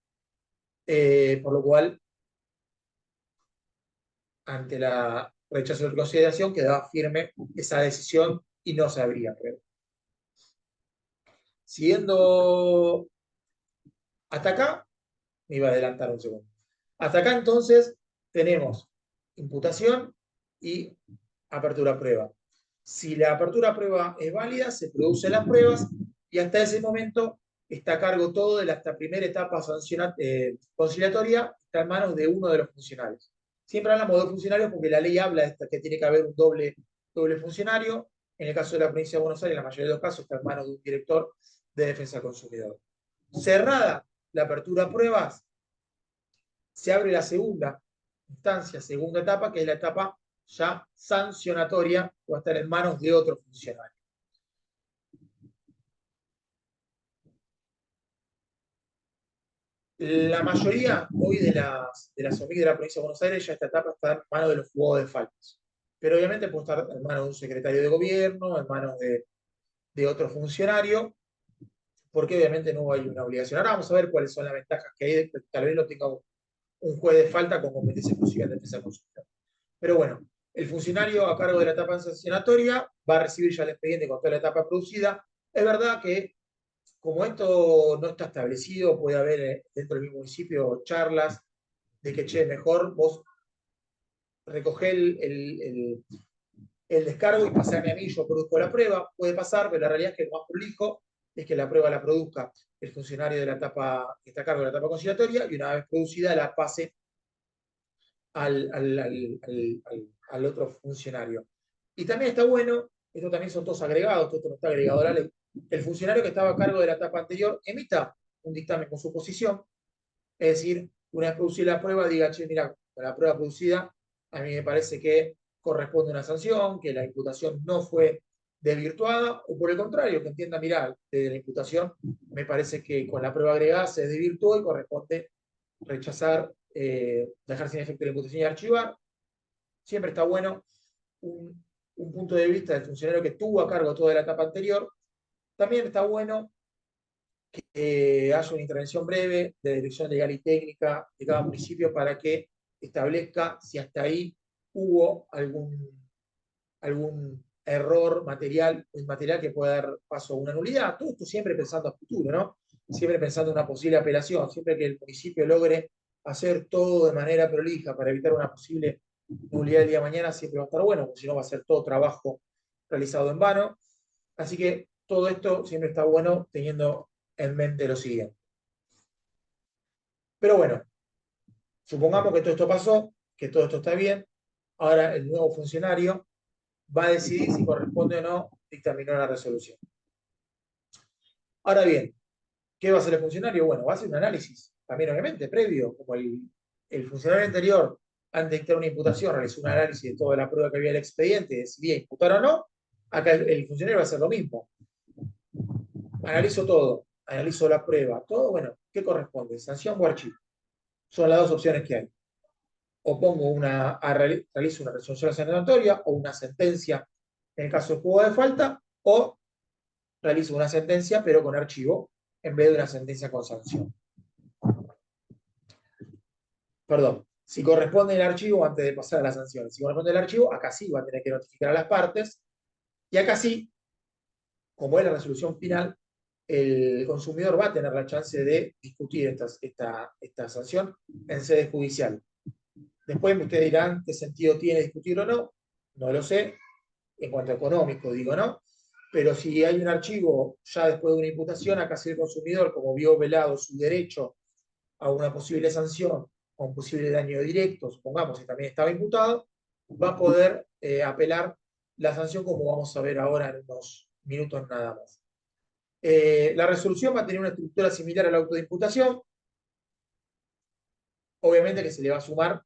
Por lo cual, ante la rechazo de consideración, quedaba firme esa decisión y no se abría prueba. Siguiendo hasta acá, me iba a adelantar un segundo. Hasta acá entonces tenemos imputación y apertura a prueba. Si la apertura a prueba es válida, se producen las pruebas y hasta ese momento está a cargo todo de la primera etapa conciliatoria, está en manos de uno de los funcionarios. Siempre hablamos de funcionarios porque la ley habla de que tiene que haber un doble funcionario. En el caso de la provincia de Buenos Aires, en la mayoría de los casos está en manos de un director de defensa del consumidor. Cerrada la apertura a pruebas, se abre la segunda instancia, segunda etapa, que es la etapa ya sancionatoria, que va a estar en manos de otro funcionario. La mayoría hoy de las OMIC de la provincia de Buenos Aires, ya esta etapa está en manos de los juzgados de faltas. Pero obviamente puede estar en manos de un secretario de gobierno, en manos de otro funcionario, porque obviamente no hay una obligación. Ahora vamos a ver cuáles son las ventajas que hay, tal vez lo tenga un juez de falta con competencia exclusiva de defensa del consumidor. Pero bueno, el funcionario a cargo de la etapa sancionatoria va a recibir ya el expediente con toda la etapa producida. Es verdad que como esto no está establecido, puede haber dentro del mismo municipio charlas de que, che, mejor vos recogé el descargo y pasarme a mí, yo produzco la prueba. Puede pasar, pero la realidad es que lo más prolijo es que la prueba la produzca el funcionario de la etapa que está a cargo de la etapa conciliatoria y una vez producida la pase al otro funcionario. Y también está bueno, esto también son todos agregados, esto no está agregado a la ley, el funcionario que estaba a cargo de la etapa anterior emita un dictamen con su posición, es decir, una vez producida la prueba, diga, che, mira, con la prueba producida, a mí me parece que corresponde una sanción, que la imputación no fue desvirtuada, o por el contrario, que entienda, mira, de la imputación, me parece que con la prueba agregada se desvirtuó y corresponde rechazar, dejar sin efecto la imputación y archivar. Siempre está bueno un punto de vista del funcionario que tuvo a cargo toda la etapa anterior. También está bueno que haya una intervención breve de dirección legal y técnica de cada municipio para que establezca si hasta ahí hubo algún error material o inmaterial que pueda dar paso a una nulidad. Todo esto siempre pensando a futuro, ¿no? Siempre pensando en una posible apelación, siempre que el municipio logre hacer todo de manera prolija para evitar una posible nulidad el día de mañana, siempre va a estar bueno, porque si no va a ser todo trabajo realizado en vano. Así que todo esto siempre está bueno teniendo en mente lo siguiente. Pero bueno, supongamos que todo esto pasó, que todo esto está bien. Ahora el nuevo funcionario va a decidir si corresponde o no dictaminar la resolución. Ahora bien, ¿qué va a hacer el funcionario? Bueno, va a hacer un análisis, también obviamente, previo, como el funcionario anterior, antes de dictar una imputación, realizó un análisis de toda la prueba que había en el expediente, decidía imputar o no. Acá el funcionario va a hacer lo mismo. Analizo todo, analizo la prueba, todo, bueno, ¿qué corresponde? ¿Sanción o archivo? Son las dos opciones que hay. O pongo realizo una resolución sancionatoria o una sentencia en el caso de juego de falta, o realizo una sentencia pero con archivo en vez de una sentencia con sanción. Perdón, si corresponde el archivo antes de pasar a la sanción, si corresponde el archivo, acá sí va a tener que notificar a las partes, y acá sí, como es la resolución final, el consumidor va a tener la chance de discutir esta sanción en sede judicial. Después ustedes dirán qué sentido tiene discutir o no, no lo sé, en cuanto a económico digo, ¿no? Pero si hay un archivo ya después de una imputación, acá si el consumidor, como vio velado su derecho a una posible sanción o un posible daño directo, supongamos que también estaba imputado, va a poder apelar la sanción como vamos a ver ahora en unos minutos nada más. La resolución va a tener una estructura similar al auto de imputación, obviamente que se le va a sumar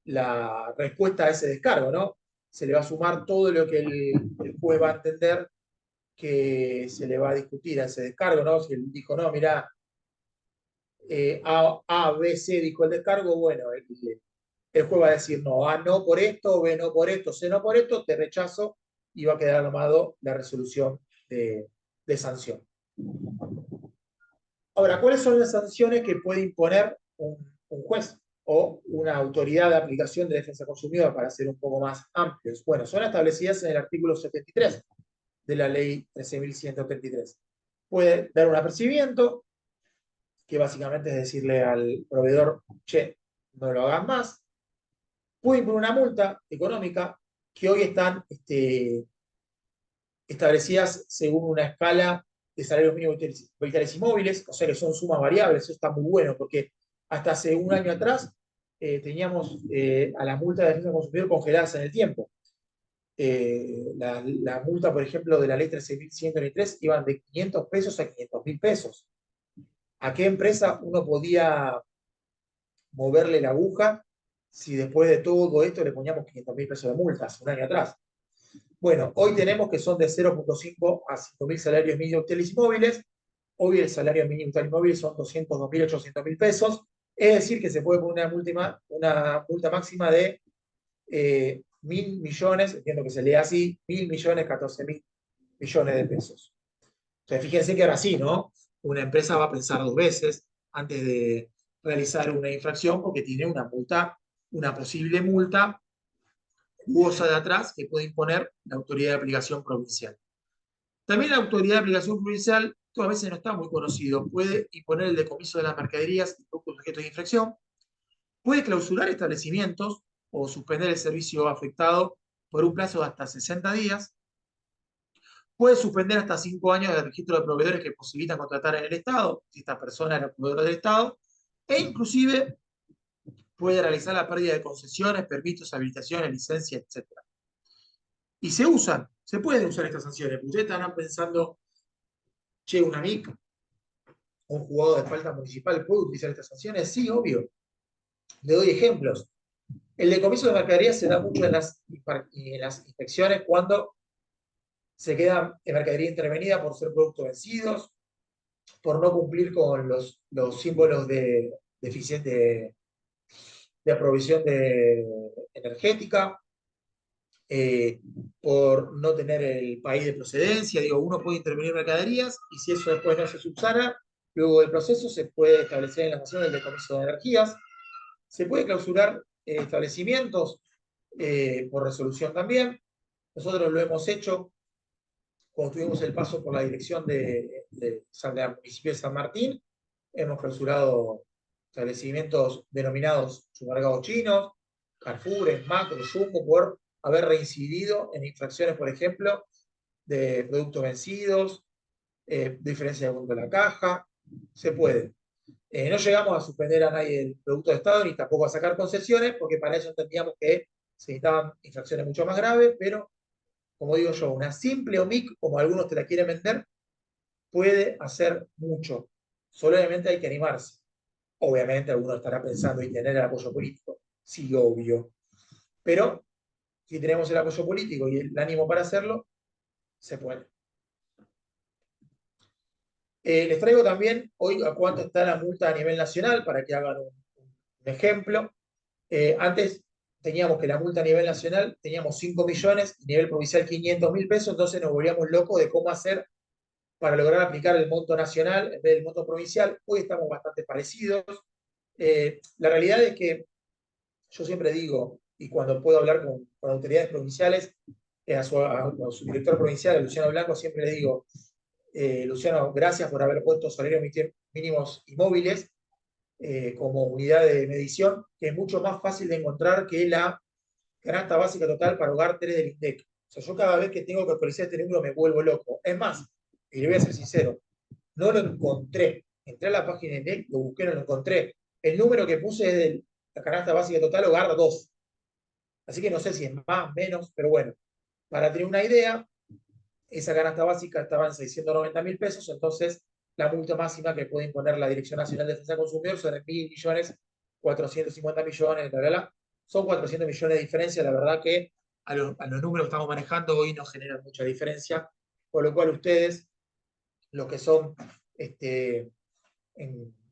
la respuesta a ese descargo, ¿no? Se le va a sumar todo lo que el juez va a entender que se le va a discutir a ese descargo, ¿no? Si él dijo, no, mira, A, B, C dijo el descargo, bueno, el juez va a decir, no, A no por esto, B no por esto, C no por esto, te rechazo y va a quedar armado la resolución de sanción. Ahora, ¿cuáles son las sanciones que puede imponer un juez o una autoridad de aplicación de defensa consumidor para ser un poco más amplios? Bueno, son establecidas en el artículo 73 de la ley 13.133. Puede dar un apercibimiento, que básicamente es decirle al proveedor, che, no lo hagas más. Puede imponer una multa económica que hoy están establecidas según una escala de salarios mínimos vitales y móviles, o sea que son sumas variables. Eso está muy bueno porque hasta hace un año atrás teníamos a las multas de defensa del consumidor congeladas en el tiempo. La multa, por ejemplo, de la ley 13.123 iban de 500 pesos a 500.000 pesos. ¿A qué empresa uno podía moverle la aguja si después de todo esto le poníamos 500.000 pesos de multas un año atrás? Bueno, hoy tenemos que son de 0,5 a 5.000 salarios mínimos vitales y móviles. Hoy el salario mínimo vital y móvil son 202.000, 800.000 pesos. Es decir, que se puede poner una multa máxima de 1.000 millones, entiendo que se lee así, 1.000 millones, 14.000 millones de pesos. Entonces, fíjense que ahora sí, ¿no? Una empresa va a pensar dos veces antes de realizar una infracción porque tiene una multa, una posible multa jugosa de atrás que puede imponer la autoridad de aplicación provincial. También la autoridad de aplicación provincial, esto a veces no está muy conocido, puede imponer el decomiso de las mercaderías y productos objetos de infracción, puede clausurar establecimientos o suspender el servicio afectado por un plazo de hasta 60 días, puede suspender hasta 5 años del registro de proveedores que posibilitan contratar en el Estado, si esta persona era proveedor del Estado, e inclusive puede realizar la pérdida de concesiones, permisos, habilitaciones, licencias, etc. Y se pueden usar estas sanciones. Ustedes estarán pensando, che, una MIC, un jugador de falta municipal, ¿puede utilizar estas sanciones? Sí, obvio. Le doy ejemplos. El decomiso de mercadería se da mucho en las inspecciones cuando se queda en mercadería intervenida por ser productos vencidos, por no cumplir con los símbolos de provisión energética, eh, por no tener el país de procedencia. Digo, uno puede intervenir mercaderías y si eso después no se subsana, luego del proceso se puede establecer en la nación el decomiso de energías, se puede clausurar establecimientos por resolución también. Nosotros lo hemos hecho cuando tuvimos el paso por la dirección del municipio de San Martín. Hemos clausurado establecimientos denominados supermercados chinos, Carrefour, Macro, Jumbo, por haber reincidido en infracciones, por ejemplo, de productos vencidos, diferencia de punto de la caja. Se puede. No llegamos a suspender a nadie el producto de Estado ni tampoco a sacar concesiones, porque para eso entendíamos que se necesitaban infracciones mucho más graves, pero como digo yo, una simple OMIC, como algunos te la quieren vender, puede hacer mucho. Solamente hay que animarse. Obviamente alguno estará pensando en tener el apoyo político. Sí, obvio. Pero si tenemos el apoyo político y el ánimo para hacerlo, se puede. Les traigo también hoy a cuánto está la multa a nivel nacional para que hagan un ejemplo. Antes teníamos que la multa a nivel nacional teníamos 5 millones y a nivel provincial 500.000 pesos, entonces nos volvíamos locos de cómo hacer para lograr aplicar el monto nacional en vez del monto provincial. Hoy estamos bastante parecidos. La realidad es que yo siempre digo, y cuando puedo hablar con autoridades provinciales, a su director provincial, a Luciano Blanco, siempre le digo, Luciano, gracias por haber puesto salarios mínimos y móviles como unidad de medición, que es mucho más fácil de encontrar que la canasta básica total para hogar 3 del INDEC. O sea, yo cada vez que tengo que actualizar este número me vuelvo loco. Es más, y le voy a ser sincero, no lo encontré. Entré a la página de INDEC, lo busqué, no lo encontré. El número que puse es de la canasta básica total hogar 2. Así que no sé si es más, menos, pero bueno, para tener una idea, esa canasta básica estaba en 690.000 pesos, entonces la multa máxima que puede imponer la Dirección Nacional de Defensa del Consumidor son de 1.000 millones, 450 millones, bla, bla, bla. Son 400 millones de diferencia, la verdad que a los números que estamos manejando hoy no generan mucha diferencia, por lo cual ustedes, los que son,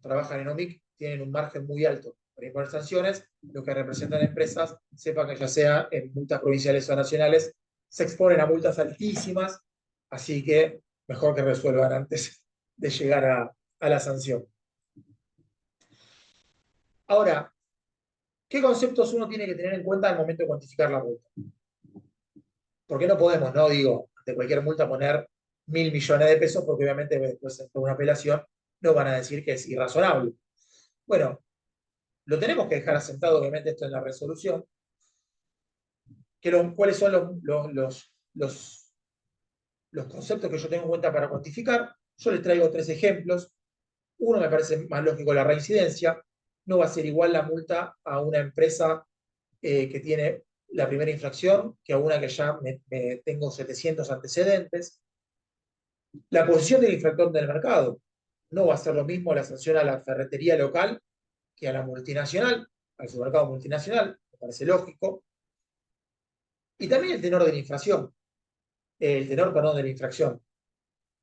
trabajan en OMIC, tienen un margen muy alto para imponer sanciones, lo que representan empresas, sepan que ya sea en multas provinciales o nacionales, se exponen a multas altísimas, así que mejor que resuelvan antes de llegar a la sanción. Ahora, ¿qué conceptos uno tiene que tener en cuenta al momento de cuantificar la multa? Porque no podemos, no digo, de cualquier multa poner 1.000 millones de pesos, porque obviamente después de una apelación no van a decir que es irrazonable. Bueno, lo tenemos que dejar asentado, obviamente, esto en la resolución, cuáles son los conceptos que yo tengo en cuenta para cuantificar. Yo les traigo 3 ejemplos. Uno me parece más lógico, la reincidencia. No va a ser igual la multa a una empresa que tiene la primera infracción que a una que ya tengo 700 antecedentes. La posición del infractor del mercado. No va a ser lo mismo la sanción a la ferretería local que a la multinacional, al supermercado multinacional, me parece lógico. Y también el tenor de la infracción, el tenor, perdón, de la infracción.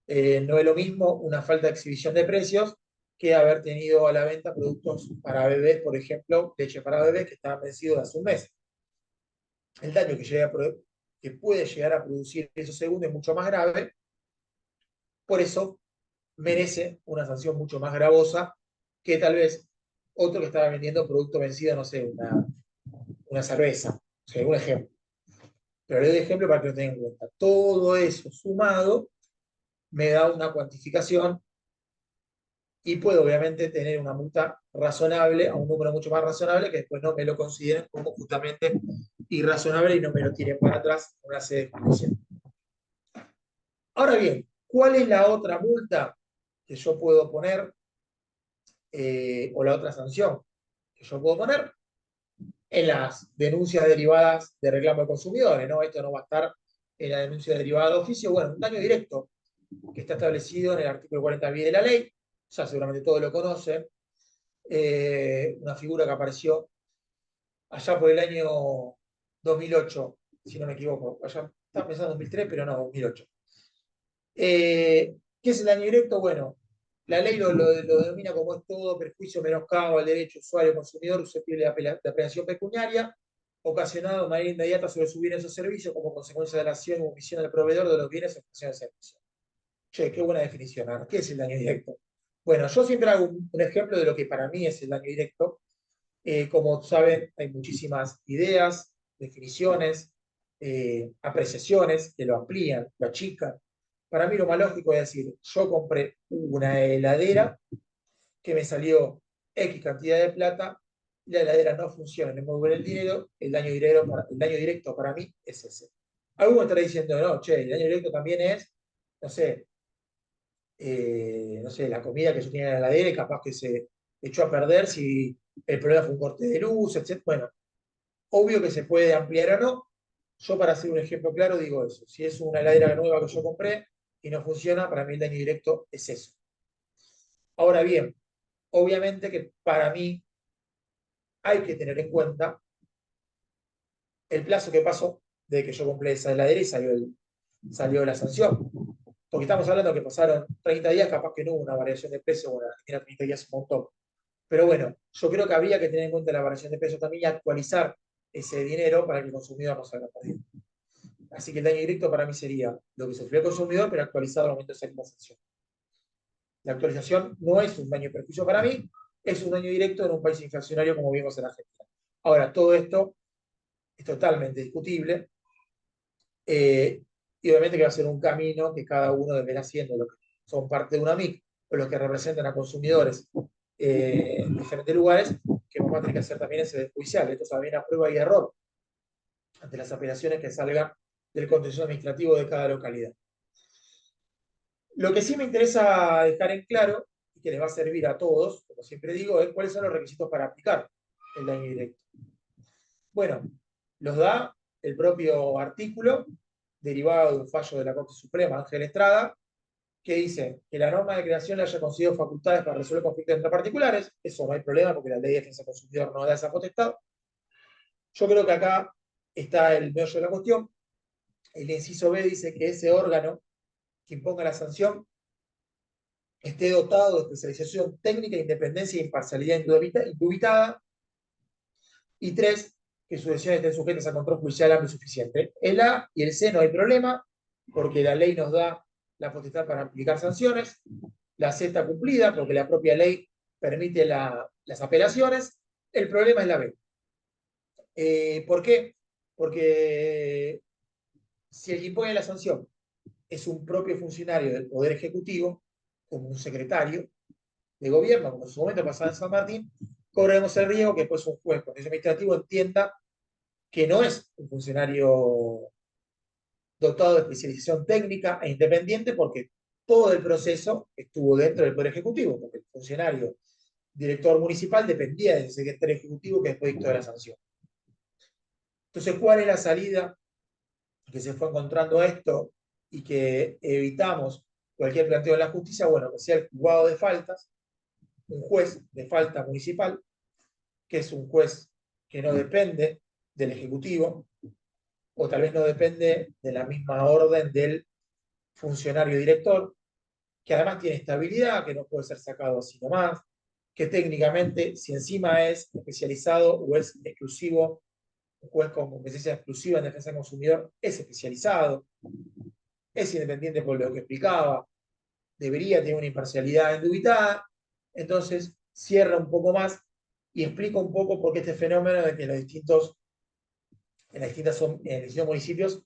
No es lo mismo una falta de exhibición de precios que haber tenido a la venta productos para bebés, por ejemplo, leche para bebés que estaban vencidos hace un mes. El daño que puede llegar a producir eso segundo es mucho más grave, por eso merece una sanción mucho más gravosa que tal vez otro que estaba vendiendo producto vencido, no sé, una cerveza, o sea, un ejemplo. Pero le doy ejemplo para que lo tengan en cuenta. Todo eso sumado me da una cuantificación y puedo obviamente tener una multa razonable a un número mucho más razonable que después no me lo consideren como justamente irrazonable y no me lo tiren para atrás en una sede judicial. Ahora bien, ¿cuál es la otra multa que yo puedo poner o la otra sanción que yo puedo poner? En las denuncias derivadas de reclamo de consumidores, ¿no? Esto no va a estar en la denuncia derivada de oficio. Bueno, un daño directo que está establecido en el artículo 40 de la ley, ya seguramente todos lo conocen, una figura que apareció allá por el año 2008, si no me equivoco, allá estaba pensando en 2003, pero no, 2008. ¿Qué es el daño directo? Bueno, la ley lo denomina como es todo perjuicio, menoscabo al derecho usuario consumidor susceptible de apelación pecuniaria. ocasionado de manera inmediata sobre su bienes o servicios como consecuencia de la acción o omisión del proveedor de los bienes o prestaciones de servicio. Che, qué buena definición. Ana. ¿Qué es el daño directo? Bueno, yo siempre hago un ejemplo de lo que para mí es el daño directo. Como saben, hay muchísimas ideas, definiciones, apreciaciones que lo amplían, lo achican. Para mí lo más lógico es decir, yo compré una heladera que me salió X cantidad de plata, y la heladera no funciona, no me mueve el dinero, el daño directo para mí es ese. Alguno estará diciendo, no, che, el daño directo también es, no sé, no sé, la comida que yo tenía en la heladera y capaz que se echó a perder si el problema fue un corte de luz, etc. Bueno, obvio que se puede ampliar o no. Yo, para hacer un ejemplo claro, digo eso. Si es una heladera nueva que yo compré y no funciona, para mí el daño directo es eso. Ahora bien, obviamente que para mí hay que tener en cuenta el plazo que pasó de que yo compré esa heladera y salió la sanción. Porque estamos hablando que pasaron 30 días, capaz que no hubo una variación de precio, bueno, en Argentina 30 días es un montón. Pero bueno, yo creo que habría que tener en cuenta la variación de precio también y actualizar ese dinero para que el consumidor no salga perdiendo. Así que el daño directo para mí sería lo que sufrió el consumidor, pero actualizado al momento de salir la sanción. La actualización no es un daño y perjuicio para mí, es un daño directo en un país inflacionario como vimos en Argentina. Ahora, todo esto es totalmente discutible y obviamente que va a ser un camino que cada uno deberá haciendo, los que son parte de una MIC o los que representan a consumidores en diferentes lugares, que vamos a tener que hacer también ese judicial. Esto es también a prueba y error ante las apelaciones que salgan del contencioso administrativo de cada localidad. Lo que sí me interesa dejar en claro, y que les va a servir a todos, como siempre digo, es cuáles son los requisitos para aplicar el daño directo. Bueno, los da el propio artículo, derivado de un fallo de la Corte Suprema, Ángel Estrada, que dice que la norma de creación le haya concedido facultades para resolver conflictos entre particulares. Eso no hay problema porque la ley de defensa del consumidor no da esa potestad. Yo creo que acá está el meollo de la cuestión. El inciso B dice que ese órgano que imponga la sanción esté dotado de especialización técnica, independencia e imparcialidad indubitada. Y tres, que sus decisiones estén sujetas a control judicial amplio y suficiente. El A y el C no hay problema, porque la ley nos da la potestad para aplicar sanciones. La C está cumplida, porque la propia ley permite las apelaciones. El problema es la B. ¿Por qué? Porque si el que impone la sanción es un propio funcionario del Poder Ejecutivo, como un secretario de gobierno, como en su momento pasaba en San Martín, corremos el riesgo que después un juez administrativo entienda que no es un funcionario dotado de especialización técnica e independiente porque todo el proceso estuvo dentro del Poder Ejecutivo, porque el funcionario director municipal dependía del secretario ejecutivo que después dictó la sanción. Entonces, ¿cuál es la salida que se fue encontrando a esto y que evitamos cualquier planteo de la justicia? Bueno, que sea el juzgado de faltas, un juez de falta municipal, que es un juez que no depende del Ejecutivo, o tal vez no depende de la misma orden del funcionario director, que además tiene estabilidad, que no puede ser sacado así nomás, que técnicamente, si encima es especializado o es exclusivo, un juez con competencia exclusiva en defensa del consumidor, es especializado, es independiente por lo que explicaba, debería tener una imparcialidad indubitada, entonces cierra un poco más y explica un poco por qué este fenómeno de que en los distintos municipios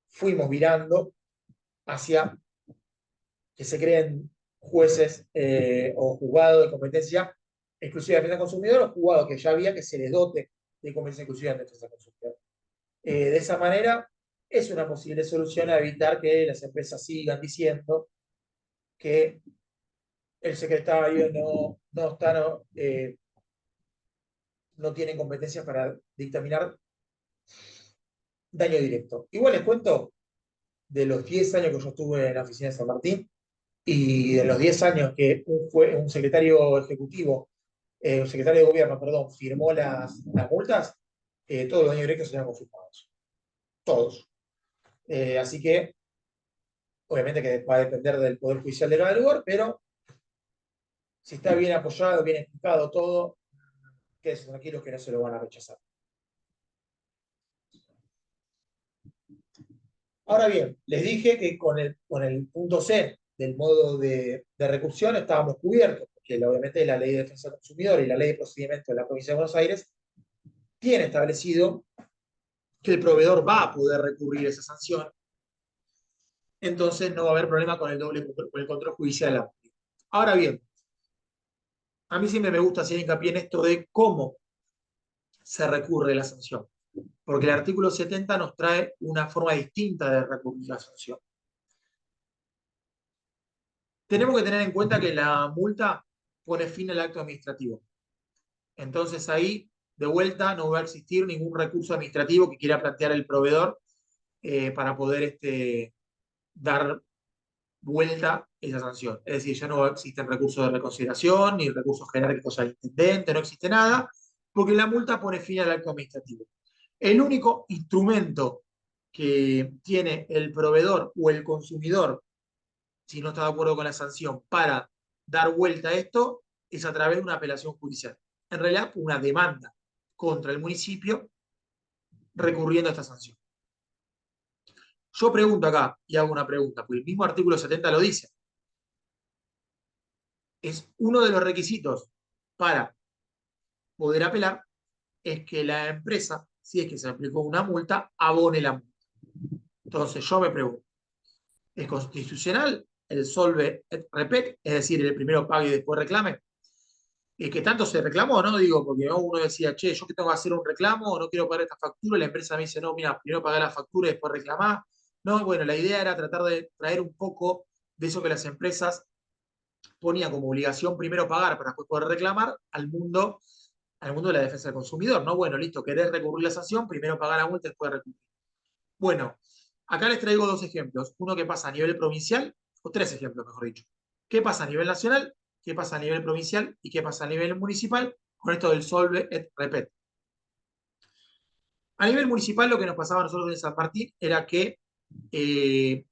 fuimos virando hacia que se creen jueces o juzgados de competencia exclusiva de defensa del consumidor o juzgados que ya había que se les dote de competencia exclusiva de defensa del consumidor. De esa manera, es una posible solución a evitar que las empresas sigan diciendo que el secretario no tiene competencias para dictaminar daño directo. Igual les cuento, de los 10 años que yo estuve en la oficina de San Martín y de los 10 años que un secretario ejecutivo, un secretario de gobierno, perdón, firmó las multas, todos los daños directos se han confirmados. Todos. Así que, obviamente que va a depender del Poder Judicial de cada lugar, pero si está bien apoyado, bien explicado todo, quédense tranquilos que no se lo van a rechazar. Ahora bien, les dije que con el punto C del modo de recursión estábamos cubiertos, porque obviamente la Ley de Defensa del Consumidor y la Ley de Procedimiento de la Provincia de Buenos Aires tiene establecido que el proveedor va a poder recurrir esa sanción, entonces no va a haber problema con el control judicial. Ahora bien, a mí siempre me gusta hacer hincapié en esto de cómo se recurre la sanción, porque el artículo 70 nos trae una forma distinta de recurrir la sanción. Tenemos que tener en cuenta que la multa pone fin al acto administrativo. Entonces ahí, de vuelta, no va a existir ningún recurso administrativo que quiera plantear el proveedor para poder dar vuelta esa sanción. Es decir, ya no existen recursos de reconsideración, ni recursos jerárquicos al intendente, no existe nada, porque la multa pone fin al acto administrativo. El único instrumento que tiene el proveedor o el consumidor, si no está de acuerdo con la sanción, para dar vuelta a esto, es a través de una apelación judicial. En realidad, una demanda contra el municipio recurriendo a esta sanción. Yo pregunto acá, y hago una pregunta, porque el mismo artículo 70 lo dice. Es uno de los requisitos para poder apelar, es que la empresa, si es que se aplicó una multa, abone la multa. Entonces yo me pregunto, ¿es constitucional el solve et repet? Es decir, el primero pague y después reclame. Que tanto se reclamó, ¿no? Digo, porque uno decía, che, yo que tengo que hacer un reclamo, no quiero pagar esta factura, y la empresa me dice, no, mira, primero pagar la factura y después reclamar. No, bueno, la idea era tratar de traer un poco de eso que las empresas ponían como obligación primero pagar para después poder reclamar al mundo de la defensa del consumidor, ¿no? Bueno, listo, querés recurrir la sanción, primero pagar la multa y después recurrir. Bueno, acá les traigo dos ejemplos. Uno que pasa a nivel provincial, o tres ejemplos, mejor dicho. ¿Qué pasa a nivel nacional? ¿Qué pasa a nivel provincial? ¿Y qué pasa a nivel municipal? Con esto del solve et repet. A nivel municipal, lo que nos pasaba a nosotros en San Martín era que eh,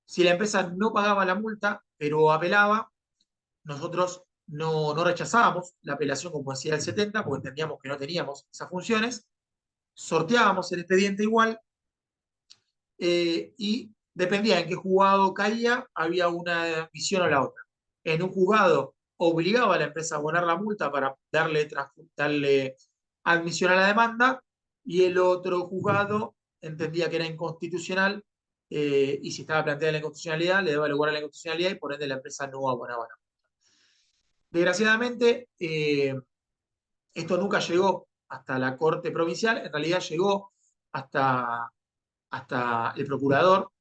si la empresa no pagaba la multa, pero apelaba, nosotros no rechazábamos la apelación como decía el 70, porque entendíamos que no teníamos esas funciones, sorteábamos el expediente igual y dependía en qué juzgado caía, había una visión o la otra. En un juzgado obligaba a la empresa a abonar la multa para darle admisión a la demanda y el otro juzgado entendía que era inconstitucional y si estaba planteada la inconstitucionalidad, le daba lugar a la inconstitucionalidad y por ende la empresa no abonaba la multa. Desgraciadamente, esto nunca llegó hasta la Corte Provincial, en realidad llegó hasta, hasta el procurador,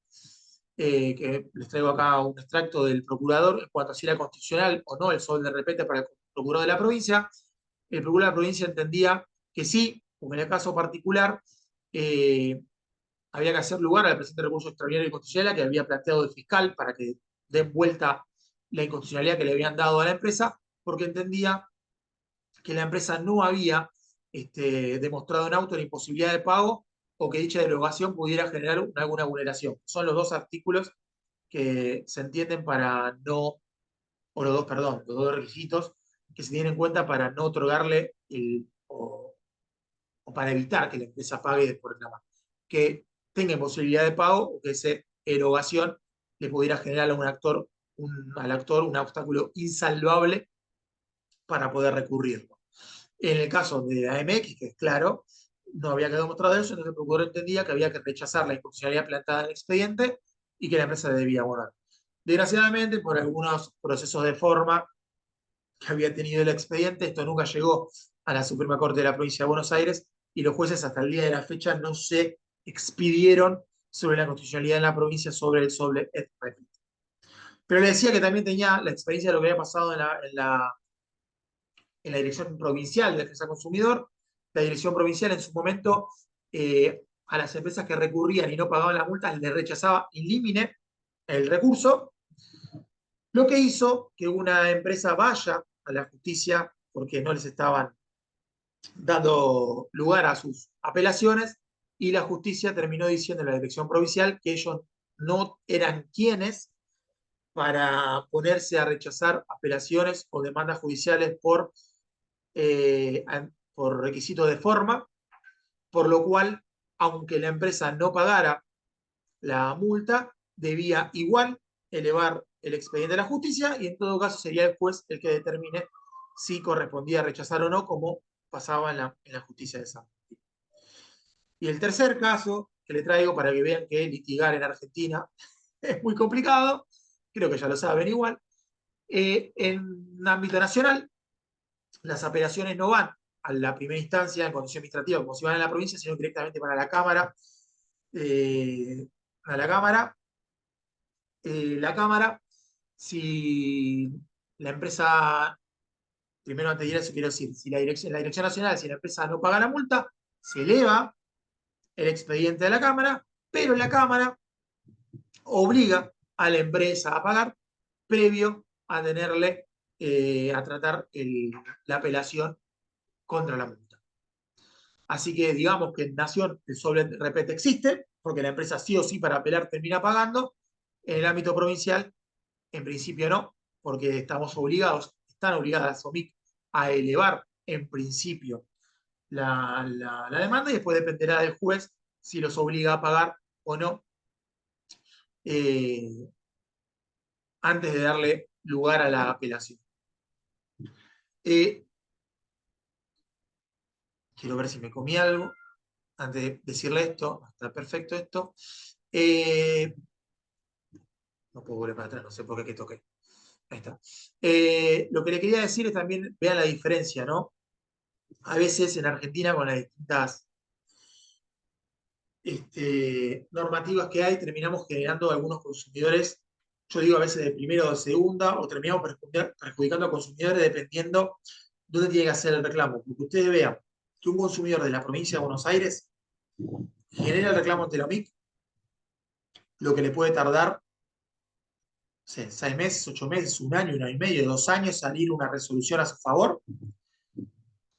que les traigo acá un extracto del procurador en cuanto a si era constitucional o no el sol de repente para el procurador de la provincia. El procurador de la provincia entendía que sí, como en el caso particular, eh, había que hacer lugar al presente recurso extraordinario de constitucionalidad que había planteado el fiscal para que den vuelta la inconstitucionalidad que le habían dado a la empresa, porque entendía que la empresa no había demostrado en auto la imposibilidad de pago o que dicha derogación pudiera generar alguna vulneración. Son los dos artículos que se entienden para no, o los dos, perdón, los dos requisitos que se tienen en cuenta para no otorgarle o para evitar que la empresa pague después reclamar. Que tenga imposibilidad de pago o que esa erogación le pudiera generar al actor un obstáculo insalvable para poder recurrirlo. En el caso de AMX, que es claro, no había quedado demostrado eso, entonces el procurador entendía que había que rechazar la inconstitucionalidad planteada en el expediente y que la empresa debía abonar. Desgraciadamente, por algunos procesos de forma que había tenido el expediente, esto nunca llegó a la Suprema Corte de la Provincia de Buenos Aires y los jueces hasta el día de la fecha no se expidieron sobre la constitucionalidad en la provincia sobre el sobre et repet. Pero le decía que también tenía la experiencia de lo que había pasado en la Dirección Provincial de Defensa del Consumidor. La Dirección Provincial en su momento a las empresas que recurrían y no pagaban las multas les rechazaba in limine el recurso, lo que hizo que una empresa vaya a la justicia porque no les estaban dando lugar a sus apelaciones y la justicia terminó diciendo en la Dirección Provincial que ellos no eran quienes para ponerse a rechazar apelaciones o demandas judiciales eh, por requisito de forma, por lo cual, aunque la empresa no pagara la multa, debía igual elevar el expediente a la justicia y en todo caso sería el juez el que determine si correspondía rechazar o no, como pasaba en la justicia de San Martín. Y el tercer caso que le traigo para que vean que litigar en Argentina es muy complicado, creo que ya lo saben igual. En ámbito nacional, las apelaciones no van a la primera instancia en condición administrativa como si van a la provincia, sino directamente para la Cámara. A la Cámara, si la empresa, primero antes de ir a eso quiero decir, si la dirección nacional, si la empresa no paga la multa, se eleva el expediente de la Cámara, pero la Cámara obliga a la empresa a pagar previo a tenerle, a tratar la apelación contra la multa. Así que digamos que en Nación el sobre repete existe, porque la empresa sí o sí para apelar termina pagando. En el ámbito provincial, en principio no, porque están obligadas las OMIC a elevar en principio la demanda y después dependerá del juez si los obliga a pagar o no, eh, antes de darle lugar a la apelación. Eh, Quiero ver si me comí algo antes de decirle esto. Está perfecto esto. No puedo volver para atrás, no sé por qué que toqué. Ahí está. Lo que le quería decir es también, vean la diferencia, ¿no? A veces en Argentina con las distintas normativas que hay, terminamos generando algunos consumidores, yo digo a veces de primera o de segunda, o terminamos perjudicando a consumidores dependiendo dónde tiene que hacer el reclamo. Porque ustedes vean que un consumidor de la provincia de Buenos Aires genera el reclamo ante la OMIC, lo que le puede tardar, no sé, 6 meses, 8 meses, un año y medio, 2 años, salir una resolución a su favor.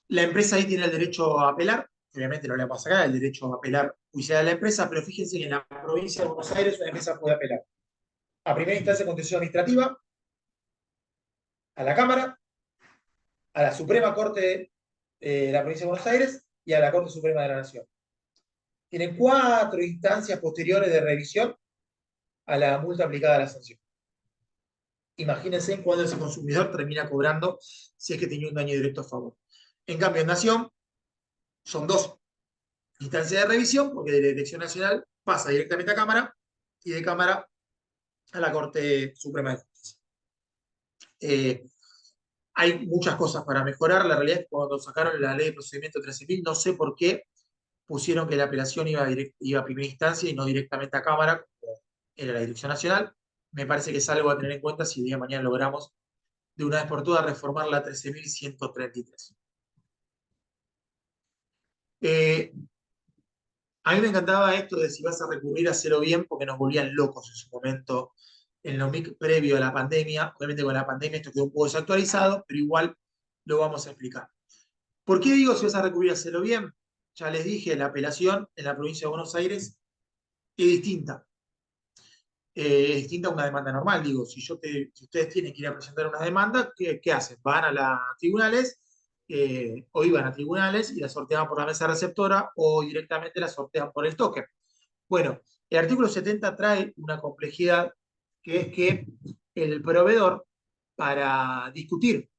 La empresa ahí tiene el derecho a apelar, obviamente no le vamos a sacar el derecho a apelar judicial a la empresa, pero fíjense que en la provincia de Buenos Aires una empresa puede apelar a primera instancia de contencioso administrativa, a la Cámara, a la Suprema Corte de la provincia de Buenos Aires y a la Corte Suprema de la Nación. Tienen 4 instancias posteriores de revisión a la multa aplicada a la sanción. Imagínense cuándo ese consumidor termina cobrando si es que tenía un daño directo a favor. En cambio, en Nación son 2 instancias de revisión, porque de la Dirección Nacional pasa directamente a Cámara y de Cámara a la Corte Suprema de Justicia. Hay muchas cosas para mejorar. La realidad es que cuando sacaron la ley de procedimiento 13.000, no sé por qué pusieron que la apelación iba a primera instancia y no directamente a Cámara, como era la Dirección Nacional. Me parece que es algo a tener en cuenta si el día de mañana logramos de una vez por todas reformar la 13.133. A mí me encantaba esto de si vas a recurrir a hacerlo bien, porque nos volvían locos en su momento en lo previo a la pandemia. Obviamente con la pandemia esto quedó un poco desactualizado, pero igual lo vamos a explicar. ¿Por qué digo si vas a recurrir a hacerlo bien? Ya les dije, la apelación en la provincia de Buenos Aires es distinta. Es distinta a una demanda normal. Digo, si ustedes tienen que ir a presentar una demanda, ¿qué hacen? Van a los tribunales, o iban a tribunales y la sorteaban por la mesa receptora o directamente la sortean por el token. Bueno, el artículo 70 trae una complejidad que es que el proveedor, para discutir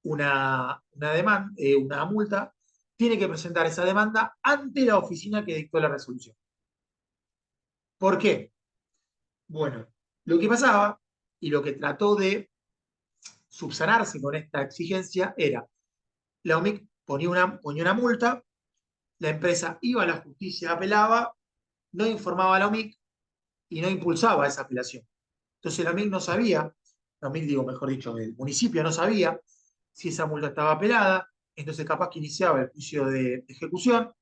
una demanda, una multa, tiene que presentar esa demanda ante la oficina que dictó la resolución. ¿Por qué? Bueno, lo que pasaba y lo que trató de subsanarse con esta exigencia era, la OMIC ponía una multa, la empresa iba a la justicia, apelaba, no informaba a la OMIC y no impulsaba esa apelación. Entonces la OMIC no sabía, la OMIC digo, mejor dicho, el municipio no sabía si esa multa estaba apelada, entonces capaz que iniciaba el juicio de ejecución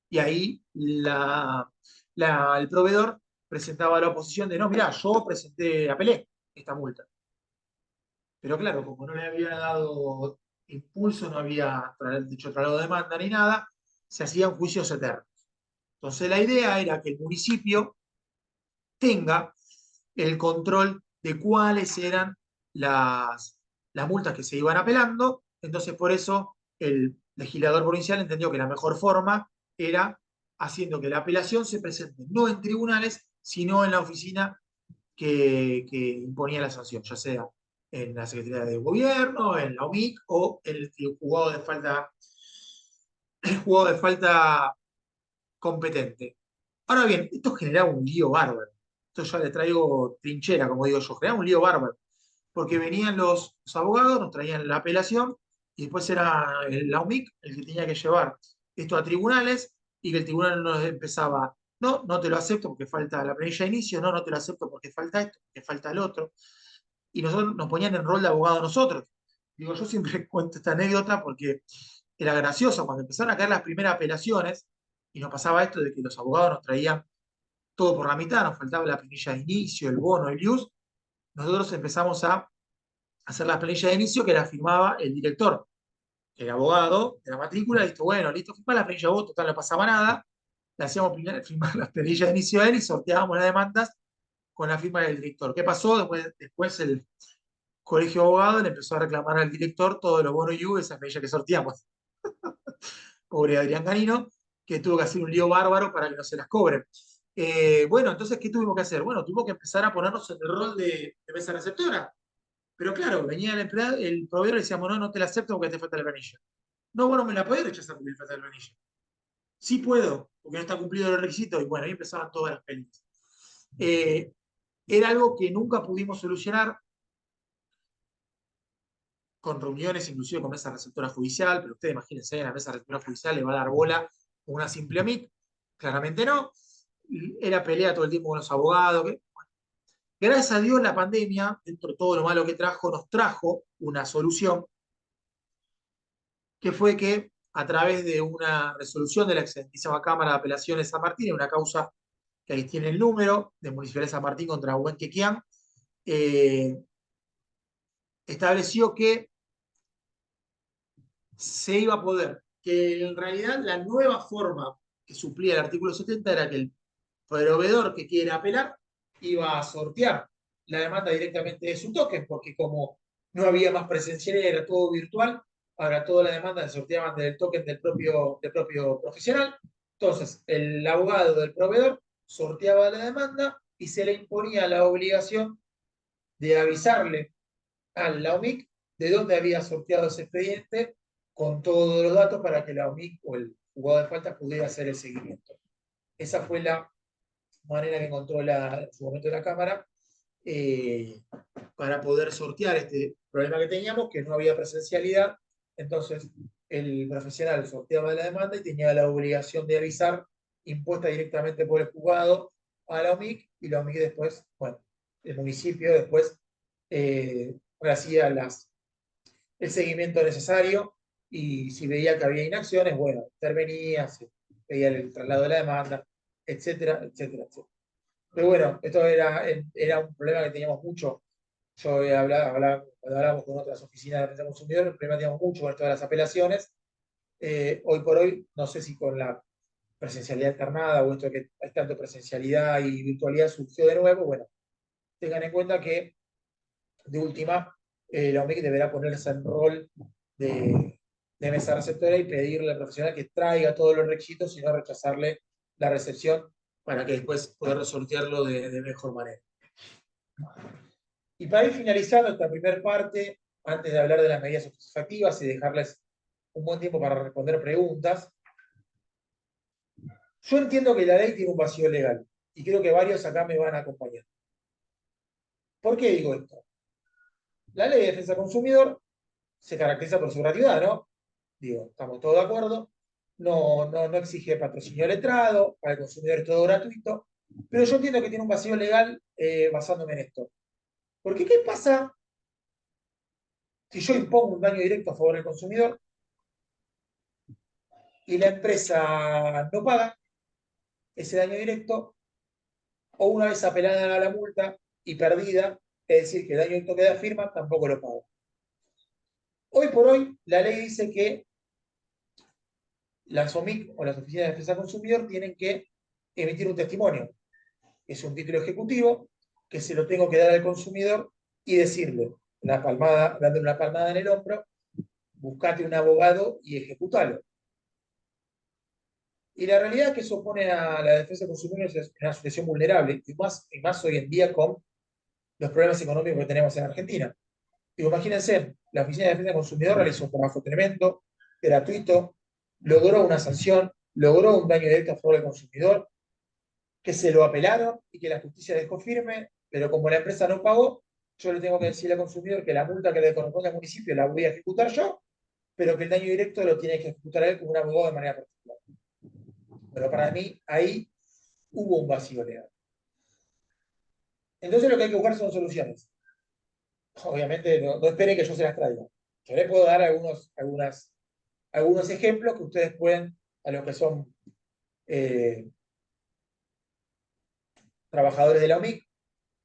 y ahí el proveedor presentaba la oposición de, no, mirá, yo apelé esta multa. Pero claro, como no le había dado impulso, no había dicho traslado de demanda ni nada, se hacían juicios eternos. Entonces la idea era que el municipio tenga el control de cuáles eran las multas que se iban apelando. Entonces por eso el legislador provincial entendió que la mejor forma era haciendo que la apelación se presente no en tribunales, sino en la oficina que imponía la sanción, ya sea en la Secretaría de Gobierno, en la OMIC o el juzgado de falta competente. Ahora bien, esto generaba un lío bárbaro. Esto ya le traigo trinchera, como digo yo, generaba un lío bárbaro. Porque venían los abogados, nos traían la apelación, y después era la OMIC el que tenía que llevar esto a tribunales, y que el tribunal nos empezaba, no, no te lo acepto porque falta la planilla de inicio, no, no te lo acepto porque falta esto, porque falta el otro. Y nosotros nos ponían en rol de abogado nosotros. Digo, yo siempre cuento esta anécdota porque era gracioso cuando empezaron a caer las primeras apelaciones y nos pasaba esto de que los abogados nos traían todo por la mitad, nos faltaba la planilla de inicio, el bono, el IUS, nosotros empezamos a hacer la planilla de inicio que la firmaba el director, el abogado de la matrícula, y listo, bueno, listo, firma la planilla vos, total, no pasaba nada, le hacíamos firmar la planilla de inicio a él y sorteábamos las demandas con la firma del director. ¿Qué pasó? Después el colegio de abogados le empezó a reclamar al director todos los bonos y esa planilla que sorteamos. Pobre Adrián Canino, que tuvo que hacer un lío bárbaro para que no se las cobren. Bueno, entonces, ¿qué tuvimos que hacer? Bueno, tuvimos que empezar a ponernos en el rol de mesa receptora. Pero claro, venía el empleado, el proveedor y decíamos, no, no te la acepto porque te falta la planilla. No, bueno, me la podés rechazar porque te falta la planilla. Sí puedo, porque no está cumplido el requisito. Y bueno, ahí empezaban todas las peleas. Eh, Era algo que nunca pudimos solucionar con reuniones, inclusive con mesa receptora judicial, pero ustedes imagínense, en la mesa receptora judicial le va a dar bola una simple amic. Claramente no. Era pelea todo el tiempo con los abogados. Gracias a Dios, la pandemia, dentro de todo lo malo que trajo, nos trajo una solución, que fue que a través de una resolución de la excelentísima Cámara de Apelaciones de San Martín, en una causa que ahí tiene el número, de Municipalidad de San Martín contra Huenquequián, eh, estableció que se iba a poder, que en realidad la nueva forma que suplía el artículo 70 era que el proveedor que quiera apelar iba a sortear la demanda directamente de su token, porque como no había más presencialidad, era todo virtual, ahora toda la demanda se sorteaban del token del propio profesional. Entonces, el abogado del proveedor sorteaba la demanda y se le imponía la obligación de avisarle a la OMIC de dónde había sorteado ese expediente con todos los datos para que la OMIC o el juzgado de faltas pudiera hacer el seguimiento. Esa fue la manera que encontró en su momento la Cámara eh, para poder sortear este problema que teníamos, que no había presencialidad. Entonces, el profesional sorteaba la demanda y tenía la obligación de avisar, impuesta directamente por el juzgado a la OMIC, y la OMIC después, bueno, el municipio después hacía el seguimiento necesario, y si veía que había inacciones, bueno, intervenía, se veía el traslado de la demanda, etcétera, etcétera, etcétera. Pero bueno, esto era un problema que teníamos mucho. Yo cuando hablamos con otras oficinas de defensa del consumidor, el problema que teníamos mucho con esto de las apelaciones. Hoy por hoy, no sé si con la presencialidad alternada o esto de que hay tanto presencialidad y virtualidad surgió de nuevo. Bueno, tengan en cuenta que de última, la OMIC deberá ponerse en rol de mesa receptora y pedirle al profesional que traiga todos los requisitos y no rechazarle la recepción para que después poder resolverlo de mejor manera. Y para ir finalizando esta primera parte, antes de hablar de las medidas satisfactivas y dejarles un buen tiempo para responder preguntas, yo entiendo que la ley tiene un vacío legal y creo que varios acá me van a acompañar. ¿Por qué digo esto? La ley de defensa del consumidor se caracteriza por su gratuidad, ¿no? Digo, estamos todos de acuerdo. No exige patrocinio letrado, para el consumidor es todo gratuito, pero yo entiendo que tiene un vacío legal basándome en esto. Porque ¿qué pasa si yo impongo un daño directo a favor del consumidor y la empresa no paga ese daño directo, o una vez apelada a la multa y perdida, es decir, que el daño directo queda firme, tampoco lo paga? Hoy por hoy, la ley dice que las OMIC o las oficinas de defensa del consumidor tienen que emitir un testimonio. Es un título ejecutivo que se lo tengo que dar al consumidor y decirle, dándole una palmada en el hombro, buscate un abogado y ejecutalo. Y la realidad es que eso pone a la defensa del consumidor en una situación vulnerable, y más hoy en día con los problemas económicos que tenemos en Argentina. Digo, imagínense, la Oficina de Defensa del Consumidor realizó un trabajo tremendo, gratuito, logró una sanción, logró un daño directo a favor del consumidor, que se lo apelaron y que la justicia dejó firme, pero como la empresa no pagó, yo le tengo que decir al consumidor que la multa que le corresponde al municipio la voy a ejecutar yo, pero que el daño directo lo tiene que ejecutar él como un abogado de manera particular. Pero para mí ahí hubo un vacío legal. Entonces lo que hay que buscar son soluciones. Obviamente no esperen que yo se las traiga. Yo les puedo dar algunos ejemplos que ustedes pueden, a los que son trabajadores de la OMIC,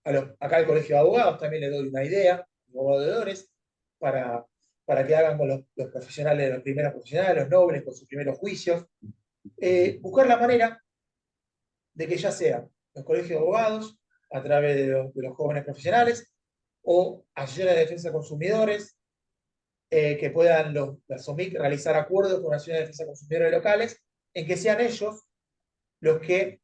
acá al Colegio de Abogados también les doy una idea, abogadores, para, para que hagan con los profesionales, los primeros profesionales, los nobles, con sus primeros juicios. Buscar la manera de que ya sea los colegios de abogados, a través de los jóvenes profesionales, o asociaciones de defensa de consumidores, que puedan las OMIC realizar acuerdos con asociaciones de defensa de consumidores locales, en que sean ellos los que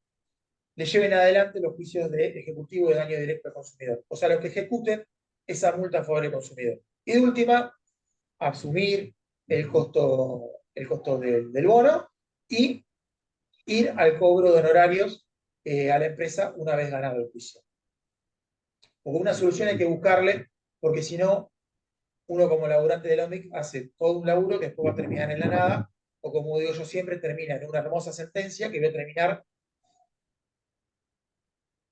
le lleven adelante los juicios de ejecutivo de daño directo al consumidor. O sea, los que ejecuten esa multa a favor del consumidor. Y de última, asumir el costo del bono y ir al cobro de honorarios a la empresa una vez ganado el juicio. Porque una solución hay que buscarle, porque si no, uno como laburante de la OMIC hace todo un laburo que después va a terminar en la nada, o como digo yo siempre, termina en una hermosa sentencia que va a terminar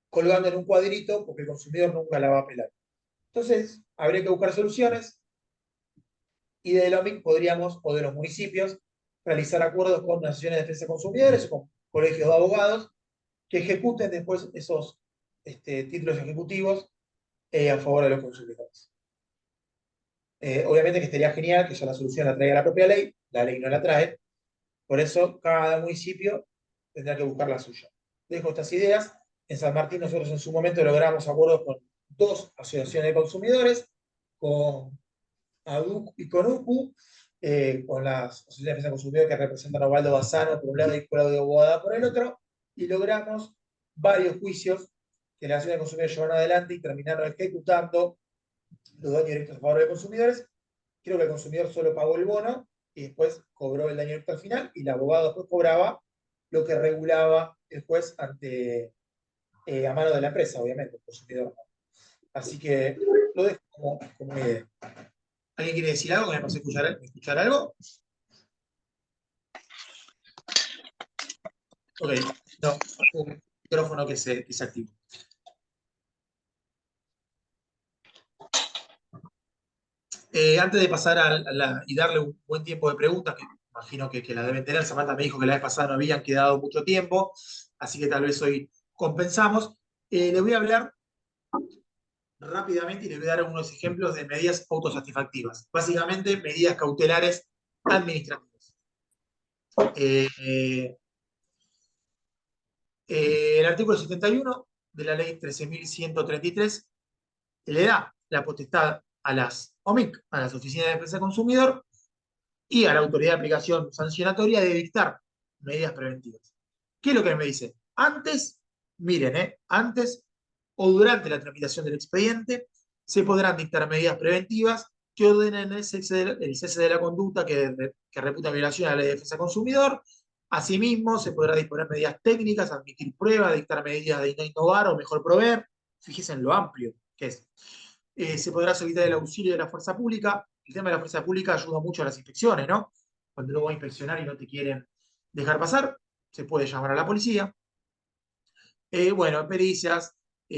colgando en un cuadrito porque el consumidor nunca la va a apelar. Entonces, habría que buscar soluciones y de la OMIC podríamos, o de los municipios, realizar acuerdos con asociaciones de defensa de consumidores o con colegios de abogados que ejecuten después esos títulos ejecutivos a favor de los consumidores. Obviamente que estaría genial que ya la solución la traiga la propia ley, la ley no la trae, por eso cada municipio tendrá que buscar la suya. Dejo estas ideas. En San Martín nosotros en su momento logramos acuerdos con dos asociaciones de consumidores, con ADUC y con UCU, con las asociaciones de defensa del consumidor que representan a Osvaldo Bassano por un lado y Claudio Boada por el otro, y logramos varios juicios que las asociaciones de consumidores llevaron adelante y terminaron ejecutando los daños directos a favor de consumidores. Creo que el consumidor solo pagó el bono y después cobró el daño directo al final y el abogado después cobraba lo que regulaba el juez a mano de la empresa, obviamente, el consumidor no. Así que lo dejo como idea. ¿Alguien quiere decir algo? ¿Me pasó a escuchar algo? Ok, no, un micrófono que se activó. Antes de pasar y darle un buen tiempo de preguntas, que imagino que la deben tener, Samantha me dijo que la vez pasada no habían quedado mucho tiempo, así que tal vez hoy compensamos. Le voy a hablar rápidamente y le voy a dar algunos ejemplos de medidas autosatisfactivas. Básicamente, medidas cautelares administrativas. El artículo 71 de la ley 13.133 le da la potestad a las OMIC, a las Oficinas de Defensa del Consumidor, y a la autoridad de aplicación sancionatoria de dictar medidas preventivas. ¿Qué es lo que me dice? Antes, miren, antes o durante la tramitación del expediente se podrán dictar medidas preventivas que ordenen el cese de la conducta que reputa violación a la ley de defensa del consumidor. Asimismo, se podrá disponer medidas técnicas, admitir pruebas, dictar medidas de no innovar o mejor proveer. Fíjense en lo amplio que es. Se podrá solicitar el auxilio de la fuerza pública. El tema de la fuerza pública ayuda mucho a las inspecciones, ¿no? Cuando uno va a inspeccionar y no te quieren dejar pasar, se puede llamar a la policía. Bueno, pericias,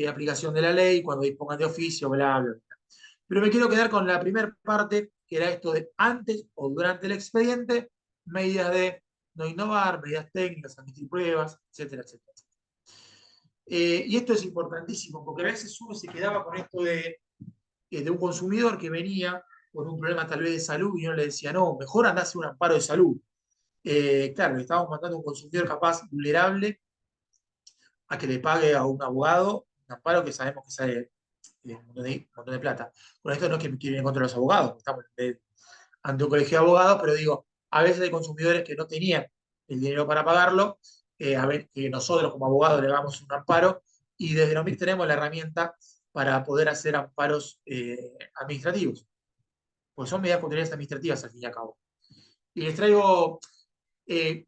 aplicación de la ley, cuando dispongan de oficio, bla, bla, bla. Pero me quiero quedar con la primera parte, que era esto de antes o durante el expediente, medidas de no innovar, medidas técnicas, admitir pruebas, etcétera, etcétera. Y esto es importantísimo, porque a veces uno se quedaba con esto de un consumidor que venía con un problema tal vez de salud y uno le decía, no, mejor andá a hacer un amparo de salud. Claro, le estábamos mandando a un consumidor capaz vulnerable a que le pague a un abogado un amparo que sabemos que sale un montón de plata. Con esto no es que me quieren ir en contra de los abogados, estamos ante un colegio de abogados, pero digo, a veces hay consumidores que no tenían el dinero para pagarlo, a ver, que nosotros como abogados le damos un amparo y desde NOMIC tenemos la herramienta para poder hacer amparos administrativos, pues son medidas cautelares administrativas al fin y al cabo. Y les traigo, eh,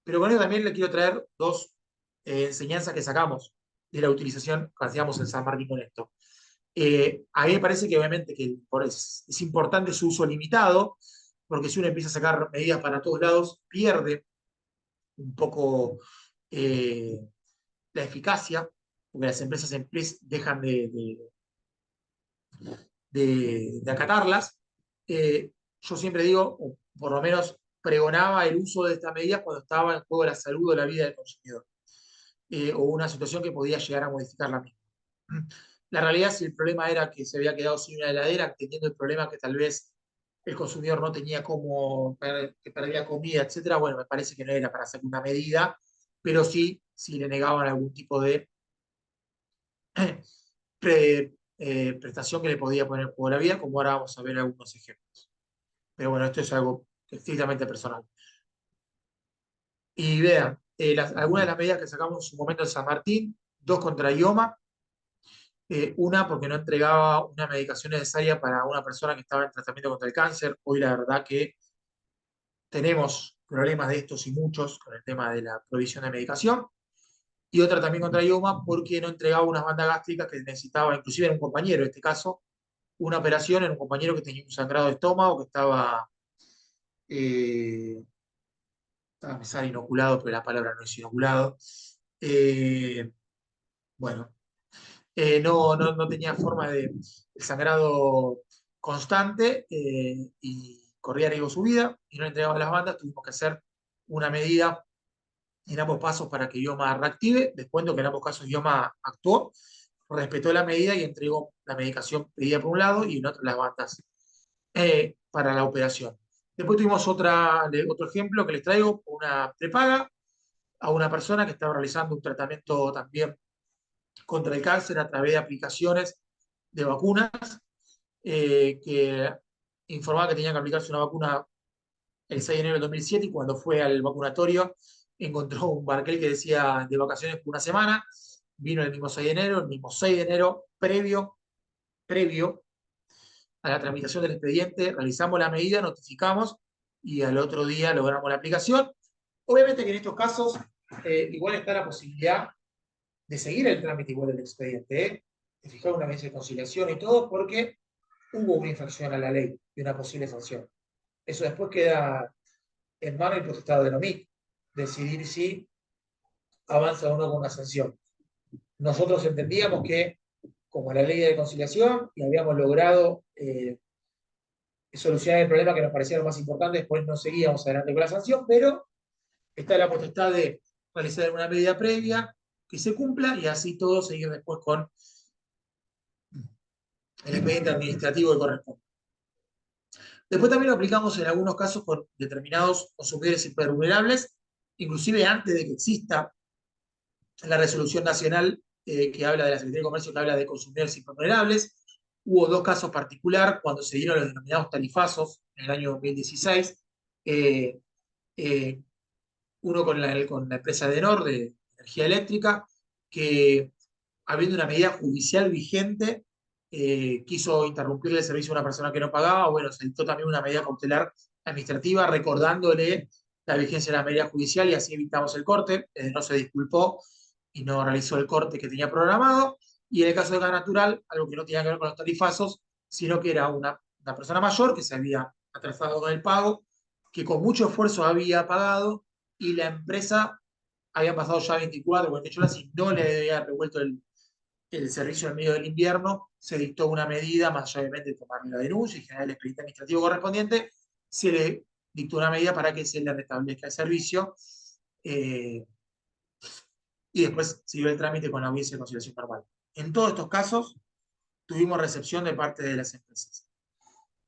pero con eso también le quiero traer dos enseñanzas que sacamos de la utilización que hacíamos en San Martín con esto. A mí me parece que obviamente que es importante su uso limitado, porque si uno empieza a sacar medidas para todos lados, pierde un poco eh, la eficacia, porque las empresas dejan de acatarlas. Yo siempre digo, o por lo menos pregonaba el uso de estas medidas cuando estaba en juego la salud o la vida del consumidor, o una situación que podía llegar a modificar la misma. La realidad, si el problema era que se había quedado sin una heladera, teniendo el problema que tal vez el consumidor no tenía cómo, que perdía comida, etcétera, bueno, me parece que no era para hacer una medida, pero sí, si le negaban algún tipo de prestación que le podía poner en juego la vida, como ahora vamos a ver algunos ejemplos. Pero bueno, esto es algo estrictamente personal. Y vean, algunas de las medidas que sacamos en su momento en San Martín, dos contra IOMA, una porque no entregaba una medicación necesaria para una persona que estaba en tratamiento contra el cáncer. Hoy la verdad que tenemos problemas de estos y muchos con el tema de la provisión de medicación. Y otra también contra IOMA porque no entregaba unas bandas gástricas que necesitaba, inclusive en un compañero, en este caso, una operación en un compañero que tenía un sangrado de estómago, que eh, me sale inoculado, pero la palabra no es inoculado. Eh, bueno, no tenía forma de el sangrado constante y corría riesgo su vida y no entregaba las bandas. Tuvimos que hacer una medida en ambos pasos para que IOMA reactive. Les cuento que en ambos casos IOMA actuó, respetó la medida y entregó la medicación pedida por un lado y en otro las bandas para la operación. Después tuvimos otro ejemplo que les traigo, una prepaga a una persona que estaba realizando un tratamiento también contra el cáncer a través de aplicaciones de vacunas, que informaba que tenía que aplicarse una vacuna el 6 de enero del 2007 y cuando fue al vacunatorio encontró un barquel que decía de vacaciones por una semana, vino el mismo 6 de enero, el mismo 6 de enero, previo a la tramitación del expediente, realizamos la medida, notificamos y al otro día logramos la aplicación. Obviamente que en estos casos igual está la posibilidad de seguir el trámite igual del expediente, de fijar una audiencia de conciliación y todo, porque hubo una infracción a la ley y una posible sanción. Eso después queda en mano del potestado de NOMIC, decidir si avanza o no con una sanción. Nosotros entendíamos que, como la ley de conciliación, y habíamos logrado solucionar el problema que nos parecía lo más importante, después no seguíamos adelante con la sanción, pero está la potestad de realizar una medida previa que se cumpla y así todo seguir después con el expediente administrativo que corresponde. Después también lo aplicamos en algunos casos con determinados consumidores hipervulnerables, inclusive antes de que exista la resolución nacional que habla de la Secretaría de Comercio, que habla de consumidores hipervulnerables. Hubo dos casos particulares cuando se dieron los denominados tarifazos en el año 2016. Eh, eh, uno con la empresa Denor de energía eléctrica, que habiendo una medida judicial vigente, quiso interrumpirle el servicio a una persona que no pagaba. Bueno, se dictó también una medida cautelar administrativa recordándole la vigencia de la medida judicial y así evitamos el corte. No se disculpó y no realizó el corte que tenía programado. Y en el caso de gas natural, algo que no tenía que ver con los tarifazos, sino que era una persona mayor que se había atrasado con el pago, que con mucho esfuerzo había pagado y la empresa había pasado ya 24 o 48 horas y no le había revuelto el servicio en medio del invierno. Se dictó una medida, más obviamente de tomar la denuncia y generar el expediente administrativo correspondiente, se le dictó una medida para que se le restablezca el servicio eh, y después siguió el trámite con la audiencia de conciliación normal. En todos estos casos tuvimos recepción de parte de las empresas.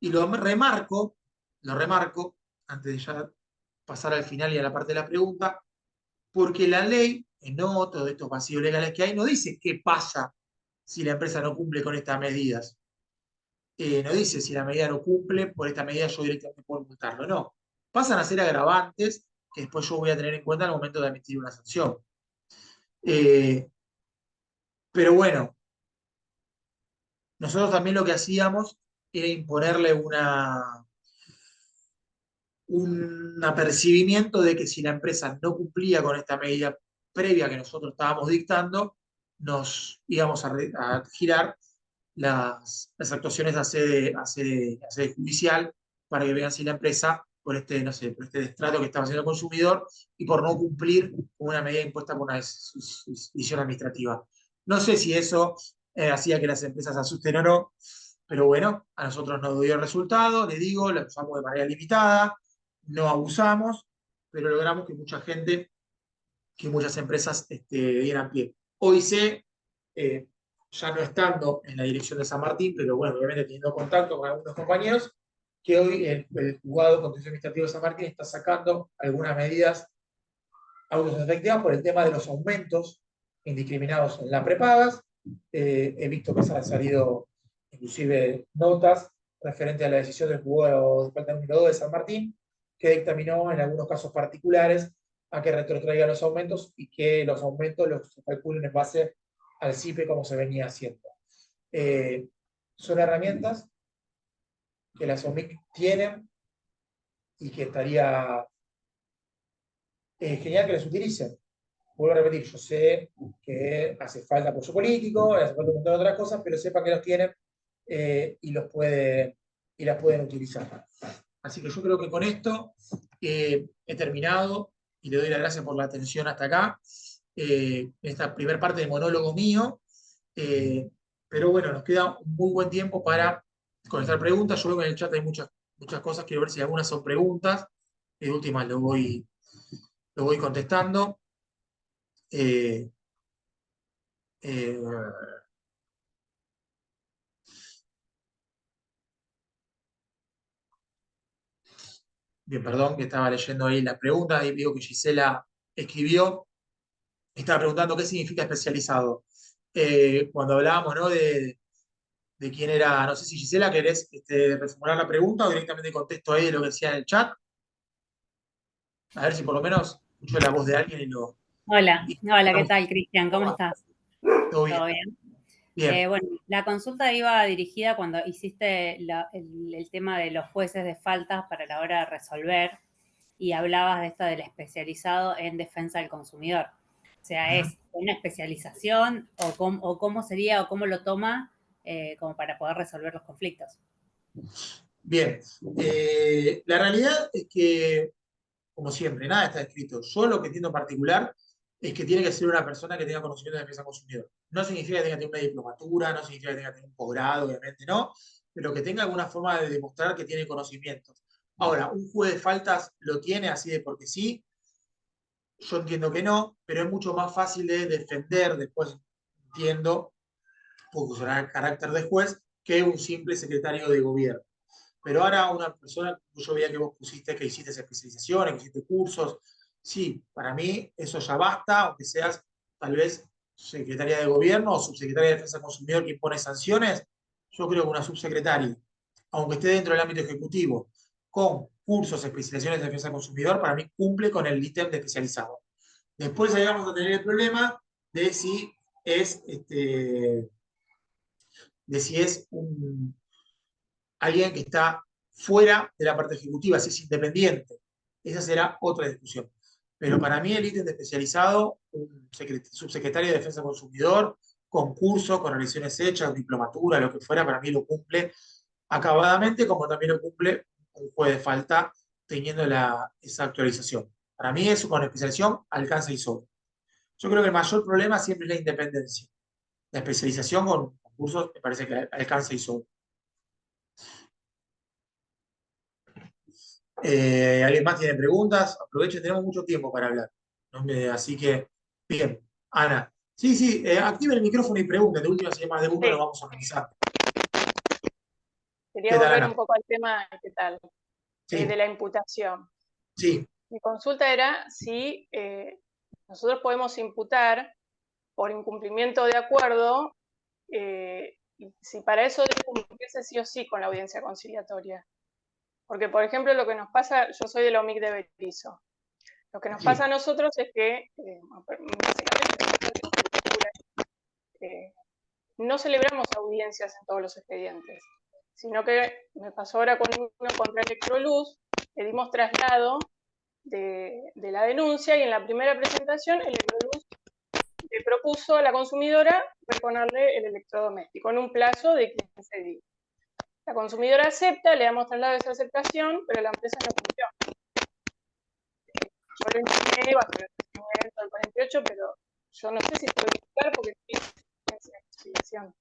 Y lo remarco, antes de ya pasar al final y a la parte de la pregunta, porque la ley, en otro de estos vacíos legales que hay, no dice qué pasa si la empresa no cumple con estas medidas. No dice si la medida no cumple, por esta medida yo directamente puedo multarlo. No. Pasan a ser agravantes que después yo voy a tener en cuenta al momento de emitir una sanción. Eh, pero bueno, nosotros también lo que hacíamos era imponerle un apercibimiento de que si la empresa no cumplía con esta medida previa que nosotros estábamos dictando, nos íbamos a girar las actuaciones a sede judicial para que vean si la empresa, por este, no sé, por este destrato que estaba haciendo el consumidor y por no cumplir con una medida impuesta por una decisión administrativa. No sé si eso hacía que las empresas se asusten o no, pero bueno, a nosotros nos dio el resultado, le digo, la usamos de manera limitada, no abusamos, pero logramos que mucha gente, que muchas empresas dieran pie. Hoy sé, eh, ya no estando en la dirección de San Martín, pero bueno, obviamente teniendo contacto con algunos compañeros, que hoy el juzgado de contencioso administrativo de San Martín está sacando algunas medidas autoefectivas por el tema de los aumentos indiscriminados en las prepagas. He visto que se han salido inclusive notas referente a la decisión del juzgado de falta número 2 de San Martín, que dictaminó en algunos casos particulares a que retrotraigan los aumentos y que los aumentos los calculen en base al CIPE como se venía haciendo. Son herramientas que las OMIC tienen y que estaría genial que las utilicen. Vuelvo a repetir, yo sé que hace falta apoyo político, hace falta un montón de otras cosas, pero sepa que los tienen y las pueden utilizar. Así que yo creo que con esto he terminado y le doy las gracias por la atención hasta acá. Esta primera parte de monólogo mío. Eh, pero bueno, nos queda un muy buen tiempo para contestar preguntas. Yo veo que en el chat hay muchas cosas, quiero ver si algunas son preguntas. De última lo voy contestando. Eh, eh, bien, perdón, que estaba leyendo ahí la pregunta, y digo que Gisela escribió, estaba preguntando qué significa especializado. Cuando hablábamos, ¿no? De quién era, no sé si Gisela, querés reformular la pregunta o directamente contesto ahí de lo que decía en el chat, a ver si por lo menos escucho la voz de alguien Hola, hola, ¿qué estamos tal, Cristian? ¿Cómo estás? todo bien. ¿Todo bien? Bien, Bueno, la consulta iba dirigida cuando hiciste el tema de los jueces de faltas para la hora de resolver y hablabas de esto del especializado en defensa del consumidor. O sea, ¿es una especialización o cómo sería o cómo lo toma como para poder resolver los conflictos? bien. La realidad es que, como siempre, nada está escrito. Yo lo que entiendo en particular es que tiene que ser una persona que tenga conocimiento de defensa del consumidor. No significa que tenga que tener una diplomatura, no significa que tenga que tener un posgrado, obviamente no, pero que tenga alguna forma de demostrar que tiene conocimientos. Ahora, un juez de faltas lo tiene así de porque sí, yo entiendo que no, pero es mucho más fácil de defender, después entiendo, porque usará el carácter de juez, que un simple secretario de gobierno. Pero ahora una persona, yo veía que vos pusiste que hiciste especializaciones, que hiciste cursos, sí, para mí eso ya basta, aunque seas tal vez secretaria de gobierno o subsecretaria de Defensa del Consumidor que impone sanciones, yo creo que una subsecretaria, aunque esté dentro del ámbito ejecutivo, con cursos, especializaciones de defensa del consumidor, para mí cumple con el ítem de especializado. Después ahí vamos a tener el problema de si es, alguien que está fuera de la parte ejecutiva, si es independiente. Esa será otra discusión. Pero para mí el ítem de especializado, un subsecretario de Defensa del Consumidor, con curso, con realizaciones hechas, diplomatura, lo que fuera, para mí lo cumple acabadamente, como también lo cumple un juez de falta teniendo esa actualización. Para mí eso con especialización alcanza y sobra. Yo creo que el mayor problema siempre es la independencia. La especialización con cursos me parece que alcanza y sobra. ¿Alguien más tiene preguntas? Aprovechen, tenemos mucho tiempo para hablar. Así que, bien. Ana. Sí, sí, activen el micrófono y pregunten. De última, si hay más de uno, Sí, lo vamos a organizar. quería ¿Qué tal, volver Ana? un poco al tema, ¿qué tal? Sí, De la imputación. sí. Mi consulta era si nosotros podemos imputar por incumplimiento de acuerdo, y si para eso debe cumplirse sí o sí con la audiencia conciliatoria. Porque, por ejemplo, lo que nos pasa, yo soy de la OMIC de Berizo. Lo que nos Sí. pasa a nosotros es que, básicamente, no celebramos audiencias en todos los expedientes, sino que me pasó ahora con uno contra Electroluz, le dimos traslado de la denuncia y en la primera presentación Electroluz le propuso a la consumidora reponerle el electrodoméstico en un plazo de 15 días. La consumidora acepta, le damos traslado de esa aceptación, pero la empresa no cumplió. Yo lo imprimí bajo el procedimiento del 48, pero yo no sé si puedo explicar porque estoy en conciliación.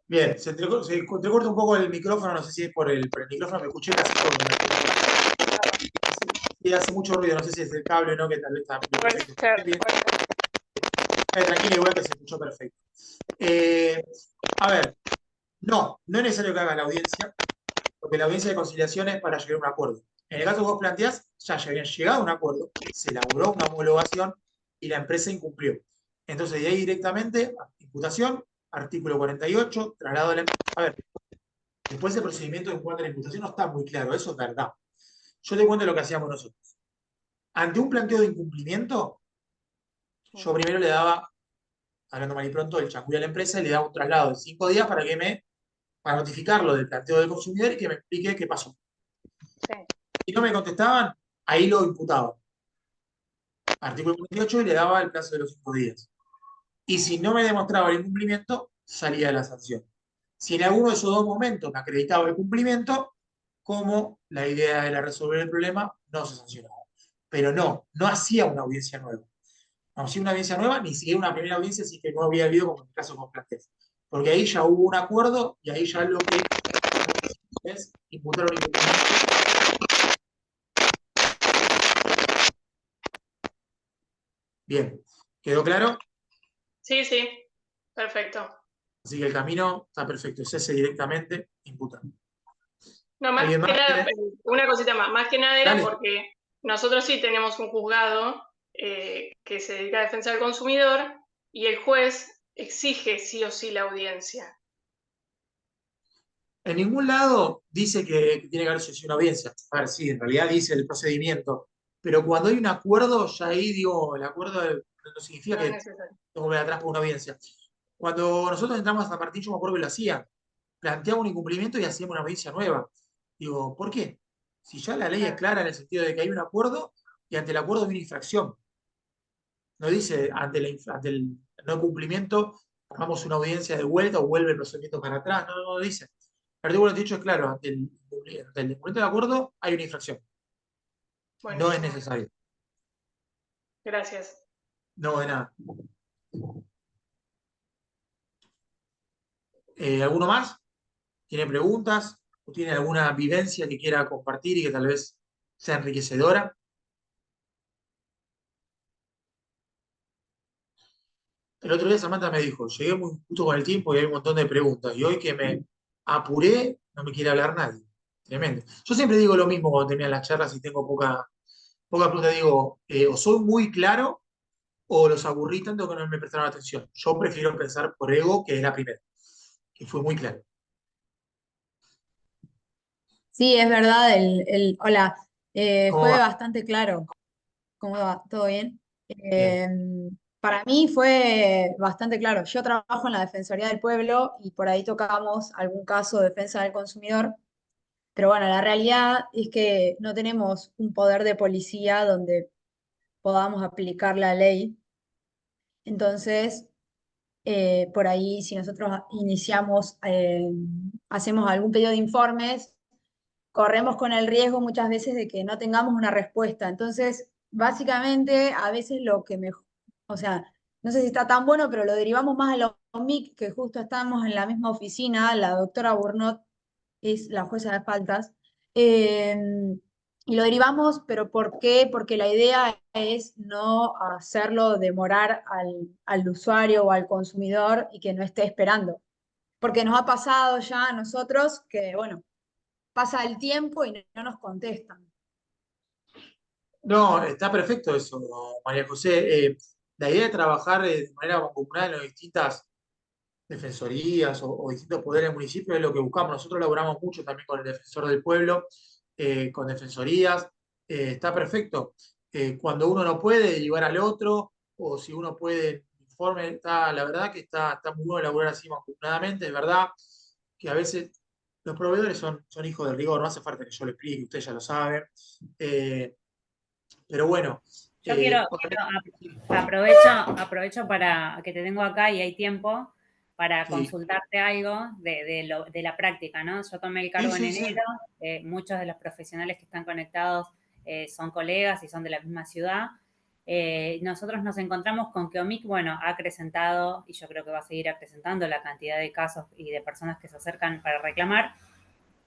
Bien, se entrecorta un poco el micrófono, no sé si es por el micrófono, me escuché casi todo. Sí, hace mucho ruido, no sé si es el cable o no, que tal vez está perfecto. Bien. Tranquila, igual que se escuchó perfecto. A ver, no es necesario que haga la audiencia, porque la audiencia de conciliación es para llegar a un acuerdo. En el caso que vos planteás, ya habían llegado a un acuerdo, se elaboró una homologación y la empresa incumplió. Entonces, de ahí directamente, imputación, artículo 48, traslado de la empresa. A ver, después el procedimiento en cuanto a la imputación no está muy claro, eso es verdad. Yo te cuento lo que hacíamos nosotros. Ante un planteo de incumplimiento, yo primero le daba, hablando mal y pronto, el chanculo a la empresa y le daba un traslado de 5 días para notificarlo del planteo del consumidor y que me explique qué pasó. Sí. Si no me contestaban, ahí lo imputaba. Artículo 48 y le daba el plazo de los 5 días. Y si no me demostraba el incumplimiento, salía de la sanción. Si en alguno de esos dos momentos me acreditaba el cumplimiento, como la idea era resolver el problema, no se sancionaba. Pero no hacía una audiencia nueva. No hacía una audiencia nueva, ni siquiera una primera audiencia, así que no había habido como en el caso con Plantes. Porque ahí ya hubo un acuerdo y ahí ya lo que es imputar un incumplimiento. Bien, ¿quedó claro? Sí, perfecto. Así que el camino está perfecto, es ese directamente, imputar. No, más que nada, una cosita más que nada era Dale. porque nosotros sí tenemos un juzgado que se dedica a defensa del consumidor y el juez exige sí o sí la audiencia. En ningún lado dice que tiene que haber sesión una audiencia. A ver, sí, en realidad dice el procedimiento. Pero cuando hay un acuerdo, ya ahí digo, el acuerdo no significa No que es necesario. tengo que volver atrás por una audiencia. Cuando nosotros entramos a San Martín, yo me acuerdo que lo hacían. Planteamos un incumplimiento y hacíamos una audiencia nueva. Digo, ¿por qué? Si ya la ley es clara en el sentido de que hay un acuerdo y ante el acuerdo hay una infracción. No dice ante el no cumplimiento, hagamos una audiencia de vuelta o vuelve el procedimiento para atrás. No dice. El artículo 28 es claro, ante el incumplimiento de acuerdo hay una infracción. Buenísimo. No es necesario. Gracias. No, de nada. ¿Alguno más? ¿Tiene preguntas? ¿O tiene alguna vivencia que quiera compartir y que tal vez sea enriquecedora? El otro día Samantha me dijo, llegué muy justo con el tiempo y hay un montón de preguntas. Y hoy que me apuré, no me quiere hablar nadie. Tremendo. Yo siempre digo lo mismo cuando terminan las charlas y tengo poca pregunta. Digo, o soy muy claro o los aburrí tanto que no me prestaron atención. Yo prefiero pensar por ego, que es la primera, que fue muy claro. Sí, es verdad, hola, ¿Cómo fue va? bastante claro. ¿Cómo va? ¿Todo bien? Bien. Para mí fue bastante claro. Yo trabajo en la Defensoría del Pueblo y por ahí tocamos algún caso de defensa del consumidor, pero bueno, la realidad es que no tenemos un poder de policía donde podamos aplicar la ley. Entonces, por ahí si nosotros iniciamos, hacemos algún pedido de informes, corremos con el riesgo muchas veces de que no tengamos una respuesta. Entonces, básicamente, a veces o sea, no sé si está tan bueno, pero lo derivamos más a la OMIC, que justo estamos en la misma oficina, la doctora Burnot es la jueza de faltas, eh, y lo derivamos, pero ¿por qué? Porque la idea es no hacerlo demorar al usuario o al consumidor y que no esté esperando. Porque nos ha pasado ya a nosotros que, bueno, pasa el tiempo y no nos contestan. No, está perfecto eso, María José. La idea de trabajar de manera mancomunada en las distintas defensorías o distintos poderes del municipio es lo que buscamos. Nosotros laboramos mucho también con el defensor del pueblo, con defensorías. Está perfecto. cuando uno no puede, derivar al otro, o si uno puede, informe, la verdad que está muy bueno elaborar así mancomunadamente, es verdad que a veces los proveedores son hijos del rigor, no hace falta que yo lo explique, usted ya lo sabe. Pero bueno, Yo quiero, obviamente, aprovecho para que te tengo acá y hay tiempo para sí, consultarte algo de la práctica, ¿no? Yo tomé el sí, cargo en sí, sí, enero, muchos de los profesionales que están conectados son colegas y son de la misma ciudad. Nosotros nos encontramos con que OMIC, bueno, ha acrecentado, y yo creo que va a seguir acrecentando la cantidad de casos y de personas que se acercan para reclamar.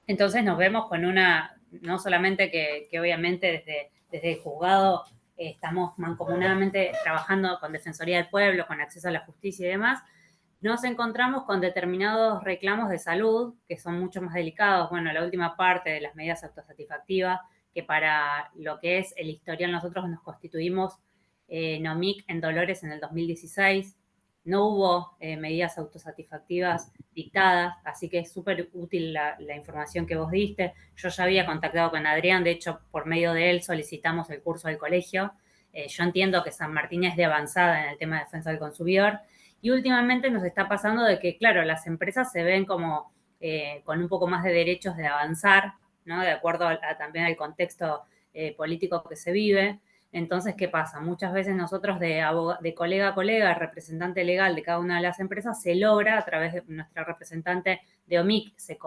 Entonces nos vemos con no solamente que obviamente desde el juzgado estamos mancomunadamente trabajando con Defensoría del Pueblo, con acceso a la justicia y demás, nos encontramos con determinados reclamos de salud que son mucho más delicados. Bueno, la última parte de las medidas autosatisfactivas, que para lo que es el historial nosotros nos constituimos NOMIC en Dolores en el 2016. No hubo medidas autosatisfactivas dictadas, así que es súper útil la información que vos diste. Yo ya había contactado con Adrián, de hecho, por medio de él solicitamos el curso del colegio. Yo entiendo que San Martín es de avanzada en el tema de defensa del consumidor, y últimamente nos está pasando de que, claro, las empresas se ven como con un poco más de derechos de avanzar, ¿no? De acuerdo también al contexto político que se vive. Entonces, ¿qué pasa? Muchas veces nosotros de colega a colega, representante legal de cada una de las empresas, se logra a través de nuestra representante de OMIC, se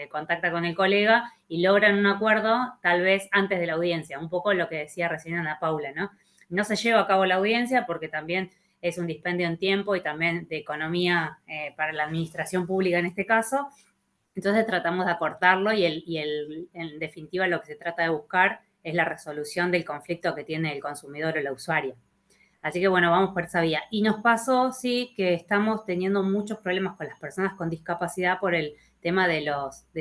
contacta con el colega y logran un acuerdo tal vez antes de la audiencia, un poco lo que decía recién Ana Paula, ¿no? No se lleva a cabo la audiencia porque también es un dispendio en tiempo y también de economía para la administración pública en este caso. Entonces tratamos de acortarlo en definitiva lo que se trata de buscar es la resolución del conflicto que tiene el consumidor o la usuaria. Así que bueno, vamos por esa vía. Y nos pasó, sí, que estamos teniendo muchos problemas con las personas con discapacidad por el tema de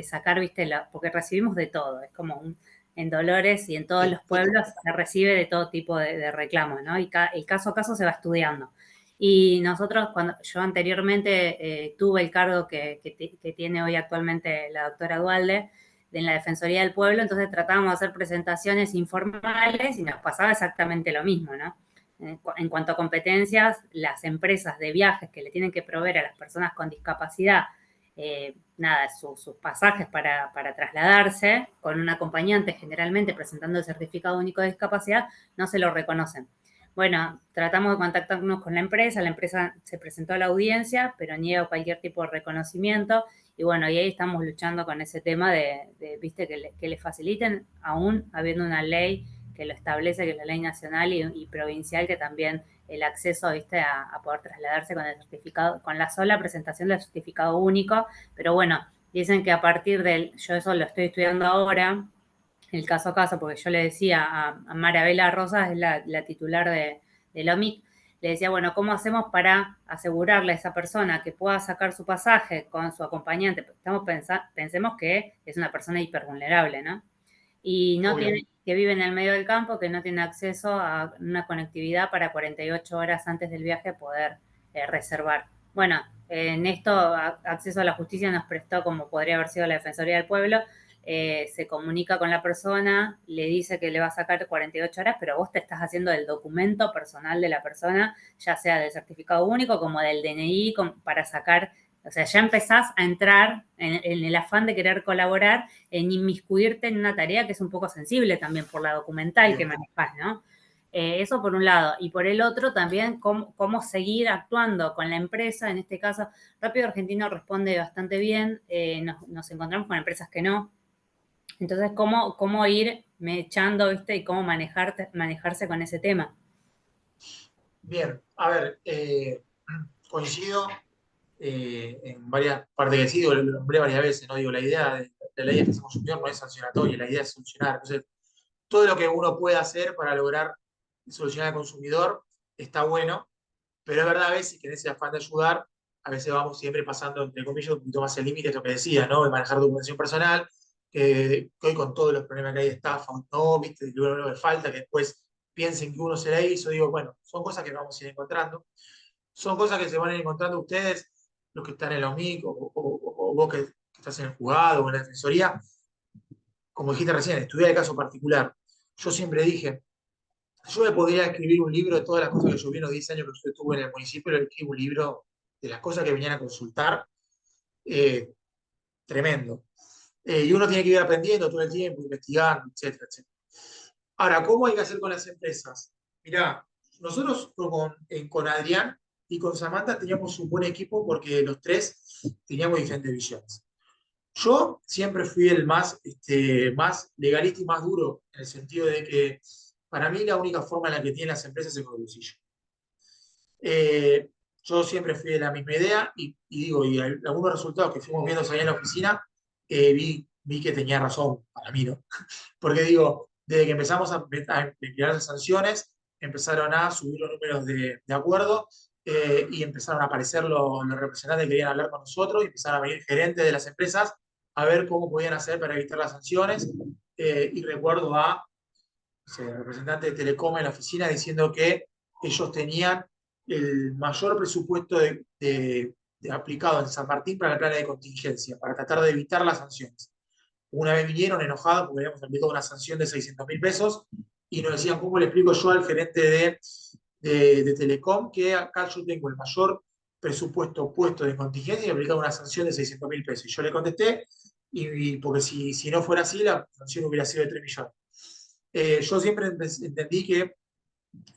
sacar, viste, porque recibimos de todo. Es como en Dolores y en todos sí, los pueblos se recibe de todo tipo de reclamos, ¿no? Y el caso a caso se va estudiando. Y nosotros, cuando yo anteriormente tuve el cargo que tiene hoy actualmente la doctora Dualde, en la Defensoría del Pueblo, entonces tratábamos de hacer presentaciones informales y nos pasaba exactamente lo mismo, ¿no? En cuanto a competencias, las empresas de viajes que le tienen que proveer a las personas con discapacidad, nada, sus pasajes para trasladarse con un acompañante, generalmente presentando el certificado único de discapacidad, no se lo reconocen. Bueno, tratamos de contactarnos con la empresa se presentó a la audiencia, pero niega cualquier tipo de reconocimiento, y bueno, y ahí estamos luchando con ese tema viste, que le faciliten, aún habiendo una ley que lo establece, que es la ley nacional y provincial, que también el acceso, viste, a poder trasladarse con el certificado, con la sola presentación del certificado único. Pero bueno, dicen que a partir yo eso lo estoy estudiando ahora, el caso a caso, porque yo le decía a Marabela Rosas, es la titular de OMIC, le decía, bueno, ¿cómo hacemos para asegurarle a esa persona que pueda sacar su pasaje con su acompañante? Pensemos que es una persona hipervulnerable, ¿no? Y no obvio. tiene, que vive en el medio del campo, que no tiene acceso a una conectividad para 48 horas antes del viaje poder reservar. Bueno, en esto acceso a la justicia nos prestó, como podría haber sido la Defensoría del Pueblo, se comunica con la persona, le dice que le va a sacar 48 horas, pero vos te estás haciendo el documento personal de la persona, ya sea del certificado único como del DNI, para sacar, o sea, ya empezás a entrar en el afán de querer colaborar, en inmiscuirte en una tarea que es un poco sensible también por la documental que Bien. manejas, ¿no? Eso por un lado. Y por el otro también cómo seguir actuando con la empresa. En este caso, Rápido Argentino responde bastante bien. Nos encontramos con empresas que no. Entonces, cómo ir echando, ¿viste? Y cómo manejarse con ese tema. Bien, a ver, coincido en varias partes que sí, lo nombré varias veces, ¿no? Digo, la idea de la ley de defensa del consumidor no es sancionatoria, la idea es solucionar. Entonces, todo lo que uno pueda hacer para lograr solucionar al consumidor está bueno, pero es verdad a veces que en ese afán de ayudar, a veces vamos siempre pasando, entre comillas, un poquito más el límite, esto que decía, ¿no? De manejar documentación personal, que hoy con todos los problemas que hay de estafa, no, viste, luego de falta, que después piensen que uno se la hizo, digo, bueno, son cosas que vamos a ir encontrando, son cosas que se van a ir encontrando ustedes, los que están en la OMIC, o vos que estás en el juzgado o en la defensoría, como dijiste recién, estudiar el caso particular. Yo siempre dije, Yo me podría escribir un libro de todas las cosas que yo vi en los 10 años que yo estuve en el municipio, le escribo un libro de las cosas que venían a consultar, eh, tremendo. Y uno tiene que ir aprendiendo todo el tiempo, investigando, etcétera, etcétera. Ahora, ¿cómo hay que hacer con las empresas? Mirá, nosotros con Adrián y con Samantha teníamos un buen equipo porque los tres teníamos diferentes visiones. Yo siempre fui el más legalista y más duro, en el sentido de que para mí la única forma en la que tienen las empresas es con el bolsillo. Eh, yo siempre fui de la misma idea y digo, y algunos resultados que fuimos viendo ahí en la oficina, vi que tenía razón para mí, ¿no? Porque digo, desde que empezamos a emplear las sanciones, empezaron a subir los números de acuerdo y empezaron a aparecer los representantes que querían hablar con nosotros y empezaron a venir gerentes de las empresas a ver cómo podían hacer para evitar las sanciones. Y recuerdo a representante de Telecom en la oficina diciendo que ellos tenían el mayor presupuesto aplicado en San Martín para el plan de contingencia, para tratar de evitar las sanciones. Una vez vinieron enojados porque habíamos aplicado una sanción de 600.000 pesos y nos decían, ¿cómo le explico yo al gerente de Telecom que acá yo tengo el mayor presupuesto puesto de contingencia y he aplicado una sanción de 600.000 pesos? Y yo le contesté, porque si no fuera así, la sanción hubiera sido de 3 millones. Yo siempre entendí que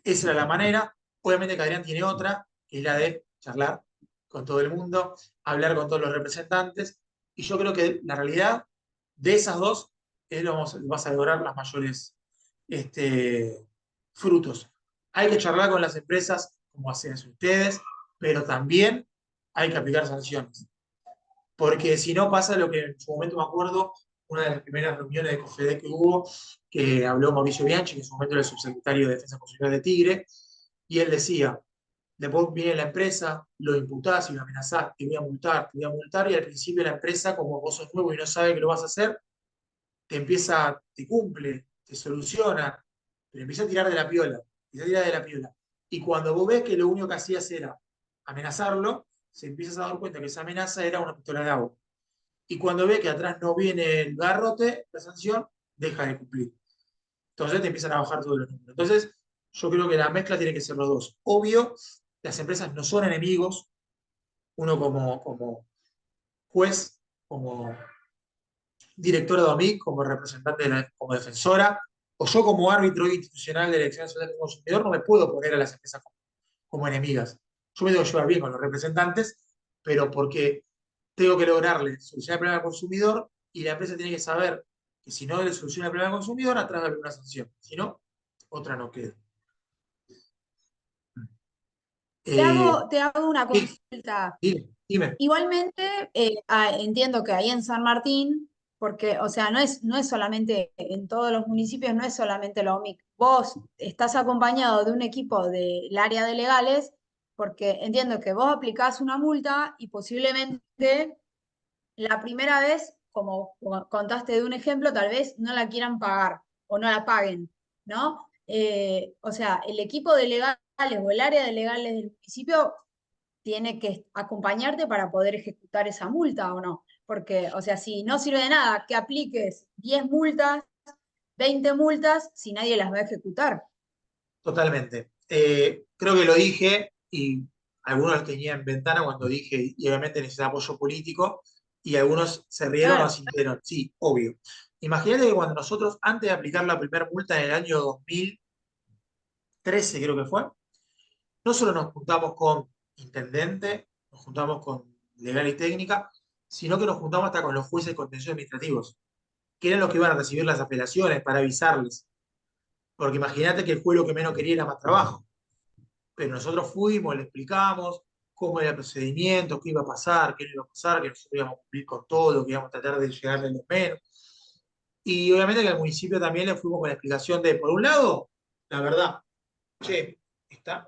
esa era la manera. Obviamente que Adrián tiene otra, que es la de charlar con todo el mundo, hablar con todos los representantes. Y yo creo que la realidad de esas dos es lo que vas a lograr los mayores frutos. Hay que charlar con las empresas, como hacen ustedes, pero también hay que aplicar sanciones. Porque si no pasa lo que en su momento me acuerdo, una de las primeras reuniones de COFEDE que hubo, que habló Mauricio Bianchi, que en su momento era el subsecretario de Defensa Consumidor de Tigre, y él decía, después viene la empresa, lo imputás y lo amenazás, te voy a multar, y al principio la empresa, como vos sos nuevo y no sabe que lo vas a hacer, te cumple, te soluciona, pero empieza a tirar de la piola, Y cuando vos ves que lo único que hacías era amenazarlo, se empiezas a dar cuenta que esa amenaza era una pistola de agua. Y cuando ve que atrás no viene el garrote, la sanción, deja de cumplir. Entonces te empiezan a bajar todos los números. Entonces, yo creo que la mezcla tiene que ser los dos. Obvio, las empresas no son enemigos. Uno como juez, como directora de OMIC, como representante, como defensora, o yo como árbitro institucional de elecciones del consumidor, no me puedo poner a las empresas como enemigas. Yo me tengo que llevar bien con los representantes, pero porque tengo que lograrle solucionar el problema al consumidor y la empresa tiene que saber que si no le soluciona el problema al consumidor, atrás va a haber una sanción. Si no, otra no queda. Te hago una Sí, consulta. dime. Igualmente, entiendo que ahí en San Martín, porque, o sea, no es solamente en todos los municipios, no es solamente la OMIC. Vos estás acompañado de un equipo del área de legales, porque entiendo que vos aplicás una multa y posiblemente la primera vez, como contaste de un ejemplo, tal vez no la quieran pagar o no la paguen, ¿no? O sea, el equipo de legales o el área de legales del municipio tiene que acompañarte para poder ejecutar esa multa o no. Porque, o sea, si no sirve de nada que apliques 10 multas, 20 multas, si nadie las va a ejecutar. Totalmente. Creo que lo dije y algunos tenían en ventana cuando dije, y obviamente necesita apoyo político, y algunos se rieron o Claro. sintieron. Sí, obvio. Imagínate que cuando nosotros, antes de aplicar la primera multa en el año 2013, creo que fue, no solo nos juntamos con intendente, nos juntamos con legal y técnica, sino que nos juntamos hasta con los jueces de contencioso administrativos, que eran los que iban a recibir las apelaciones para avisarles. Porque imagínate que el juez lo que menos quería era más trabajo. Pero nosotros fuimos, le explicamos cómo era el procedimiento, qué iba a pasar, qué no iba a pasar, que nosotros íbamos a cumplir con todo, que íbamos a tratar de llegarle lo menos. Y obviamente que al municipio también le fuimos con la explicación de, por un lado, la verdad, che,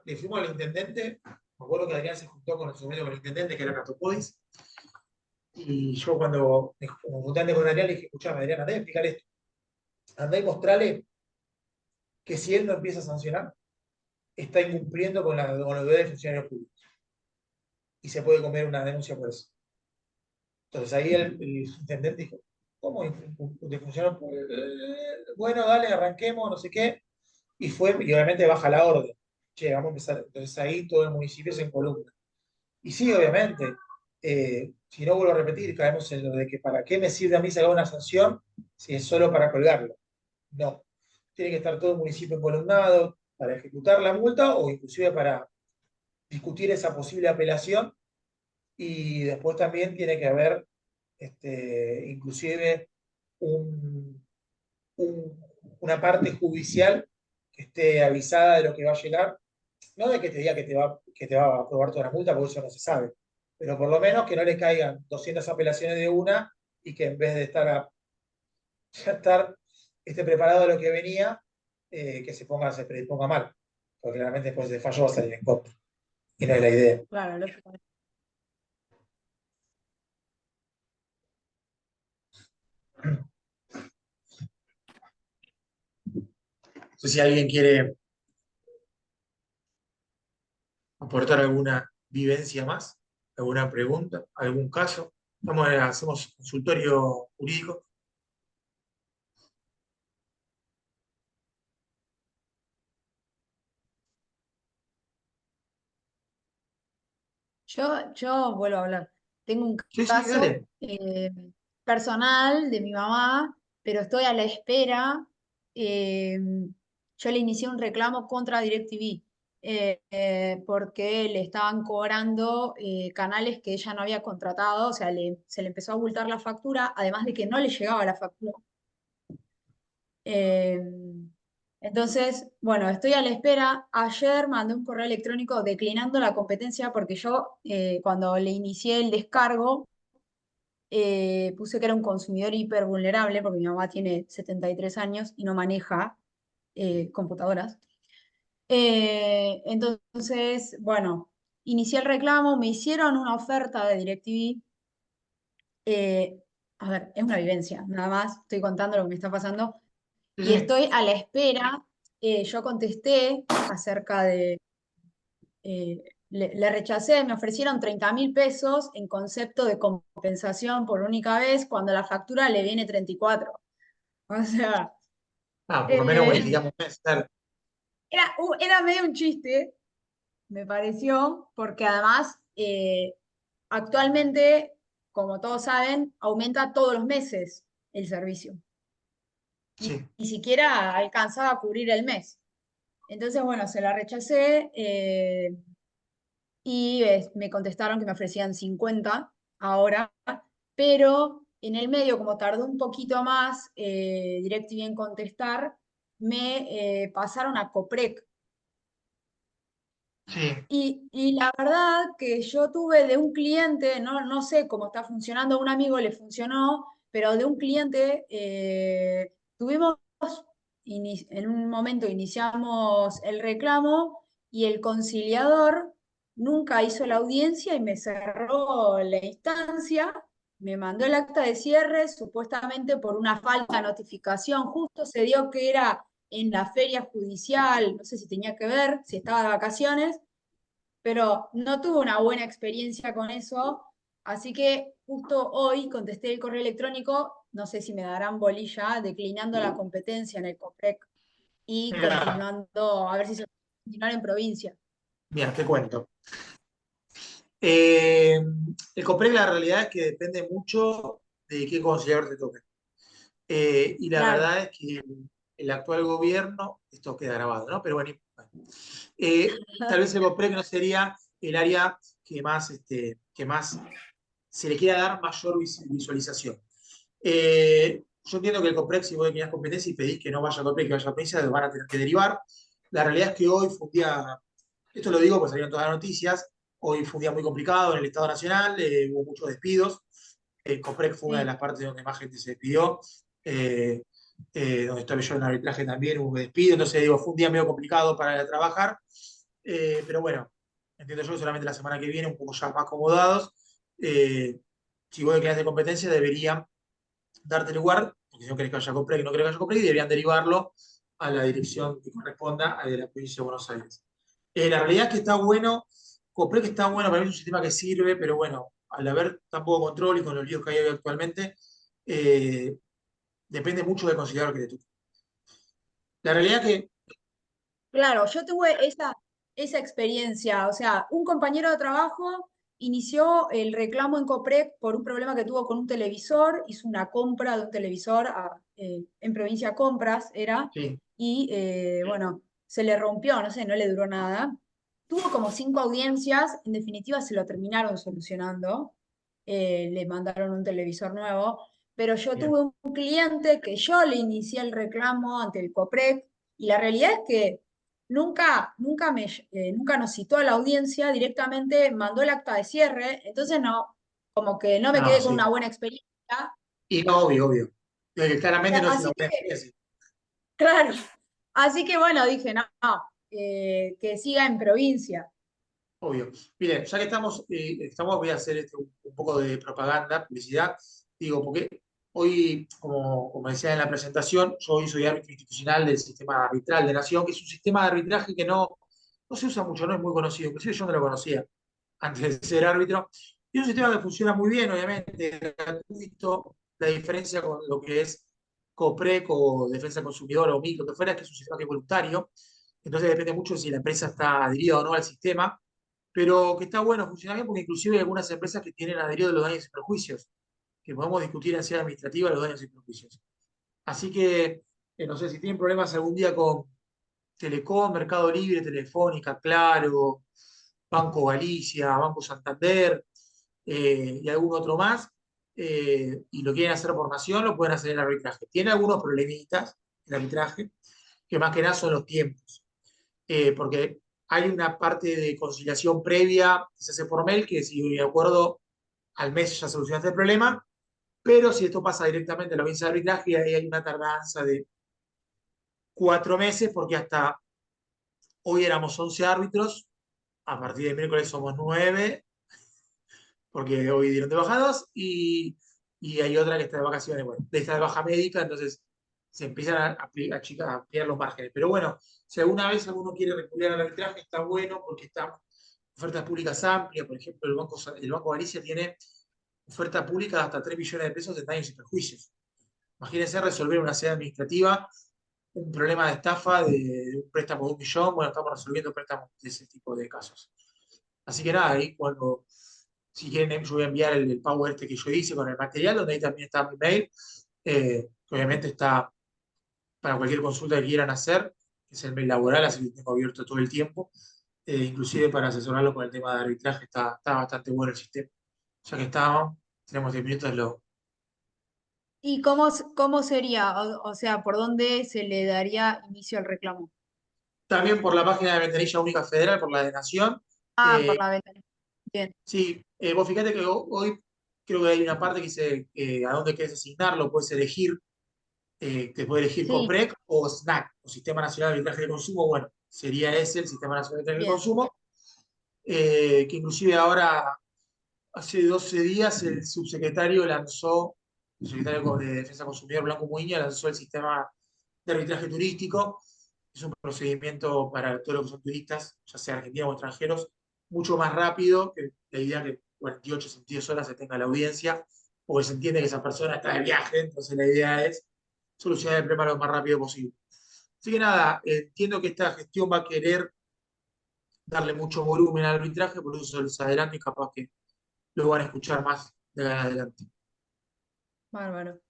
le fuimos al intendente, me acuerdo que Adrián se juntó con el intendente, que era Catopodis, y yo cuando me junté con Adrián le dije, escuchame, Adrián, andá a explicar esto. Andá y mostrale que si él no empieza a sancionar, está incumpliendo con los deberes de funcionarios públicos. Y se puede comer una denuncia por eso. Entonces ahí el intendente dijo, ¿cómo de funcionario público? Bueno, dale, arranquemos, no sé qué. y obviamente baja la orden. Che, vamos a empezar. Entonces ahí todo el municipio se involucra. Y sí, obviamente, si no vuelvo a repetir, caemos en lo de que ¿para qué me sirve a mí sacar una sanción si es solo para colgarlo? No. Tiene que estar todo el municipio involucrado para ejecutar la multa o inclusive para discutir esa posible apelación y después también tiene que haber inclusive un- una parte judicial que esté avisada de lo que va a llegar, no de que te diga que te va a aprobar toda la multa, porque eso no se sabe, pero por lo menos que no le caigan 200 apelaciones de una y que en vez de ya estar preparado a lo que venía, que se predisponga mal, porque realmente después de fallo va a salir en contra, y no es la idea. Claro, lógico. No sé si alguien quiere aportar alguna vivencia más, alguna pregunta, algún caso. Hacemos consultorio jurídico. Yo vuelvo a hablar. Tengo un Sí, sí, caso dale. personal de mi mamá, pero estoy a la espera. eh, yo le inicié un reclamo contra DirecTV porque le estaban cobrando canales que ella no había contratado, o sea, se le empezó a abultar la factura, además de que no le llegaba la factura. Eh, entonces, bueno, estoy a la espera. Ayer mandé un correo electrónico declinando la competencia porque yo cuando le inicié el descargo puse que era un consumidor hipervulnerable porque mi mamá tiene 73 años y no maneja computadoras. Entonces, bueno, inicié el reclamo, me hicieron una oferta de DirecTV. eh, a ver, es una vivencia, nada más, estoy contando lo que me está pasando Sí, y sí. estoy a la espera. Yo contesté acerca de, le rechacé, me ofrecieron 30.000 pesos en concepto de compensación por única vez cuando la factura le viene 34. O sea, Por lo menos eh, digamos, estar. era medio un chiste, me pareció, porque además actualmente, como todos saben, aumenta todos los meses el servicio. Sí. Ni siquiera alcanzaba a cubrir el mes. Entonces, bueno, se la rechacé y me contestaron que me ofrecían 50 ahora, pero en el medio, como tardó un poquito más DirecTV en contestar, me pasaron a Coprec. Sí. Y la verdad que yo tuve de un cliente, no sé cómo está funcionando, a un amigo le funcionó, pero de un cliente tuvimos, en un momento iniciamos el reclamo y el conciliador nunca hizo la audiencia y me cerró la instancia, me mandó el acta de cierre supuestamente por una falta de notificación, justo se dio que era en la feria judicial, no sé si tenía que ver, si estaba de vacaciones, pero no tuve una buena experiencia con eso, así que justo hoy contesté el correo electrónico, no sé si me darán bolilla, declinando la competencia en el COPREC y Mira, continuando, a ver si se puede continuar en provincia. mira, te cuento. Eh, el COPREC la realidad es que depende mucho de qué conciliador te toque. Y la Claro, verdad es que el actual gobierno, esto queda grabado, ¿no? Pero bueno, tal vez el COPREC no sería el área que más se le quiera dar mayor visualización. Yo entiendo que el COPREC, si vos declinás competencia y pedís que no vaya a COPREC, que vaya a provincia, van a tener que derivar. La realidad es que hoy fue un día, esto lo digo porque salieron todas las noticias, hoy fue un día muy complicado en el Estado Nacional, hubo muchos despidos. COPREC fue una de sí. las partes donde más gente se despidió. Eh, donde estaba yo en arbitraje también hubo despido, entonces digo, fue un día medio complicado para trabajar, pero bueno, entiendo yo que solamente la semana que viene, un poco ya más acomodados, eh, si vos declarás de competencia, deberían darte lugar, porque si no querés que vaya a COPREC y no querés que vaya a COPREC, deberían derivarlo a la dirección que corresponda a de la provincia de Buenos Aires. La realidad es que está bueno, COPREC está bueno, para mí es un sistema que sirve, pero bueno, al haber tan poco control y con los líos que hay hoy actualmente, depende mucho del conciliador que le toque. La realidad es que Claro, yo tuve esa experiencia, o sea, un compañero de trabajo inició el reclamo en Coprec por un problema que tuvo con un televisor, hizo una compra de un televisor en Provincia Compras, era, Sí. y bueno, se le rompió, no sé, no le duró nada. Tuvo como 5 audiencias, en definitiva se lo terminaron solucionando, le mandaron un televisor nuevo, pero yo Bien. tuve un cliente que yo le inicié el reclamo ante el Coprec, y la realidad es que nunca nos citó a la audiencia, directamente mandó el acta de cierre, entonces no, como que no me No, quedé con sí. una buena experiencia. Y no, obvio, obvio. Claramente no es una Así buena que, experiencia. claro, así que bueno, dije, no, que siga en provincia. Obvio. Miren, ya que voy a hacer un poco de propaganda, publicidad. Digo, porque hoy, como decía en la presentación, yo hoy soy árbitro institucional del sistema arbitral de Nación, que es un sistema de arbitraje que no se usa mucho, no es muy conocido. Inclusive yo no lo conocía antes de ser árbitro. Y es un sistema que funciona muy bien, obviamente, gratuito. La diferencia con lo que es COPREC o Defensa del Consumidor o MIC, lo que fuera, es que es un sistema que es voluntario. Entonces depende mucho de si la empresa está adherida o no al sistema, pero que está bueno, funciona bien, porque inclusive hay algunas empresas que tienen adherido los daños y perjuicios, que podemos discutir en sede administrativa los daños y perjuicios. Así que, no sé, si tienen problemas algún día con Telecom, Mercado Libre, Telefónica, Claro, Banco Galicia, Banco Santander y algún otro más, y lo quieren hacer por nación, lo pueden hacer en el arbitraje. Tiene algunos problemitas el arbitraje, que más que nada son los tiempos, porque hay una parte de conciliación previa que se hace por mail, que si de acuerdo al mes ya solucionaste el problema, pero si esto pasa directamente a la audiencia de arbitraje, ahí hay una tardanza de 4 meses, porque hasta hoy éramos 11 árbitros, a partir de miércoles somos 9, porque hoy dieron de bajados, y hay otra que está de vacaciones, bueno, está de baja médica, entonces se empiezan a ampliar los márgenes. Pero bueno, si alguna vez alguno quiere recurrir al arbitraje, está bueno porque están ofertas públicas amplias. Por ejemplo, el Banco Galicia tiene oferta pública de hasta 3 millones de pesos de daños y perjuicios. Imagínense resolver una sede administrativa, un problema de estafa de un préstamo de 1 millón. Bueno, estamos resolviendo préstamos de ese tipo de casos. Así que nada, ahí si quieren, yo voy a enviar el Power que yo hice con el material, donde ahí también está mi mail, que obviamente está para cualquier consulta que quieran hacer, que es el mail laboral, así que lo tengo abierto todo el tiempo. Inclusive para asesorarlo con el tema de arbitraje está bastante bueno el sistema. Ya que tenemos 10 minutos, ¿Y cómo sería? O sea, ¿por dónde se le daría inicio al reclamo? también por la página de Ventanilla Única Federal, por la de Nación. Ah, Eh, por la ventana. Bien. sí, vos fíjate que hoy creo que hay una parte que dice a dónde querés asignarlo, puedes elegir. Que puede elegir Sí, COPREC o SNAC, o Sistema Nacional de Arbitraje de Consumo. Bueno, sería ese el Sistema Nacional de Arbitraje de bien. Consumo, que inclusive ahora, hace 12 días, el secretario de Defensa del Consumidor, Blanco Muiño, lanzó el Sistema de Arbitraje Turístico. Es un procedimiento para todos los que son turistas, ya sea argentinos o extranjeros, mucho más rápido, que la idea que 48, 72 horas se tenga la audiencia, porque se entiende que esa persona está de viaje, entonces la idea es solucionar el problema lo más rápido posible. Así que nada, entiendo que esta gestión va a querer darle mucho volumen al arbitraje, por eso se les adelante y capaz que lo van a escuchar más de acá en adelante. Bárbaro.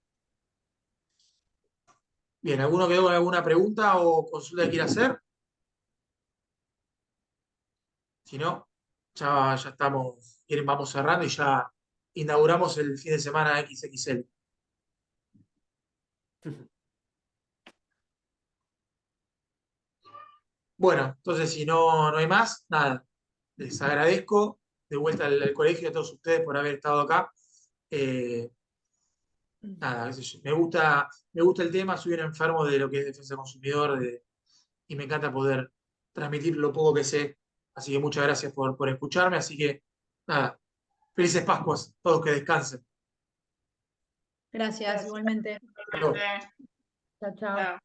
Bien, ¿alguno quedó con alguna pregunta o consulta que quiera hacer? Si no, ya estamos, quieren, vamos cerrando y ya inauguramos el fin de semana XXL. Bueno, entonces si no hay más, nada, les agradezco de vuelta al colegio a todos ustedes por haber estado acá. Eh, Nada, qué sé yo, me gusta el tema, soy un enfermo de lo que es defensa del consumidor, y me encanta poder transmitir lo poco que sé. Así que muchas gracias por escucharme. Así que nada, felices Pascuas, todos que descansen. Gracias, Gracias. igualmente. Hasta luego. Igualmente. Chao, chao. Chao.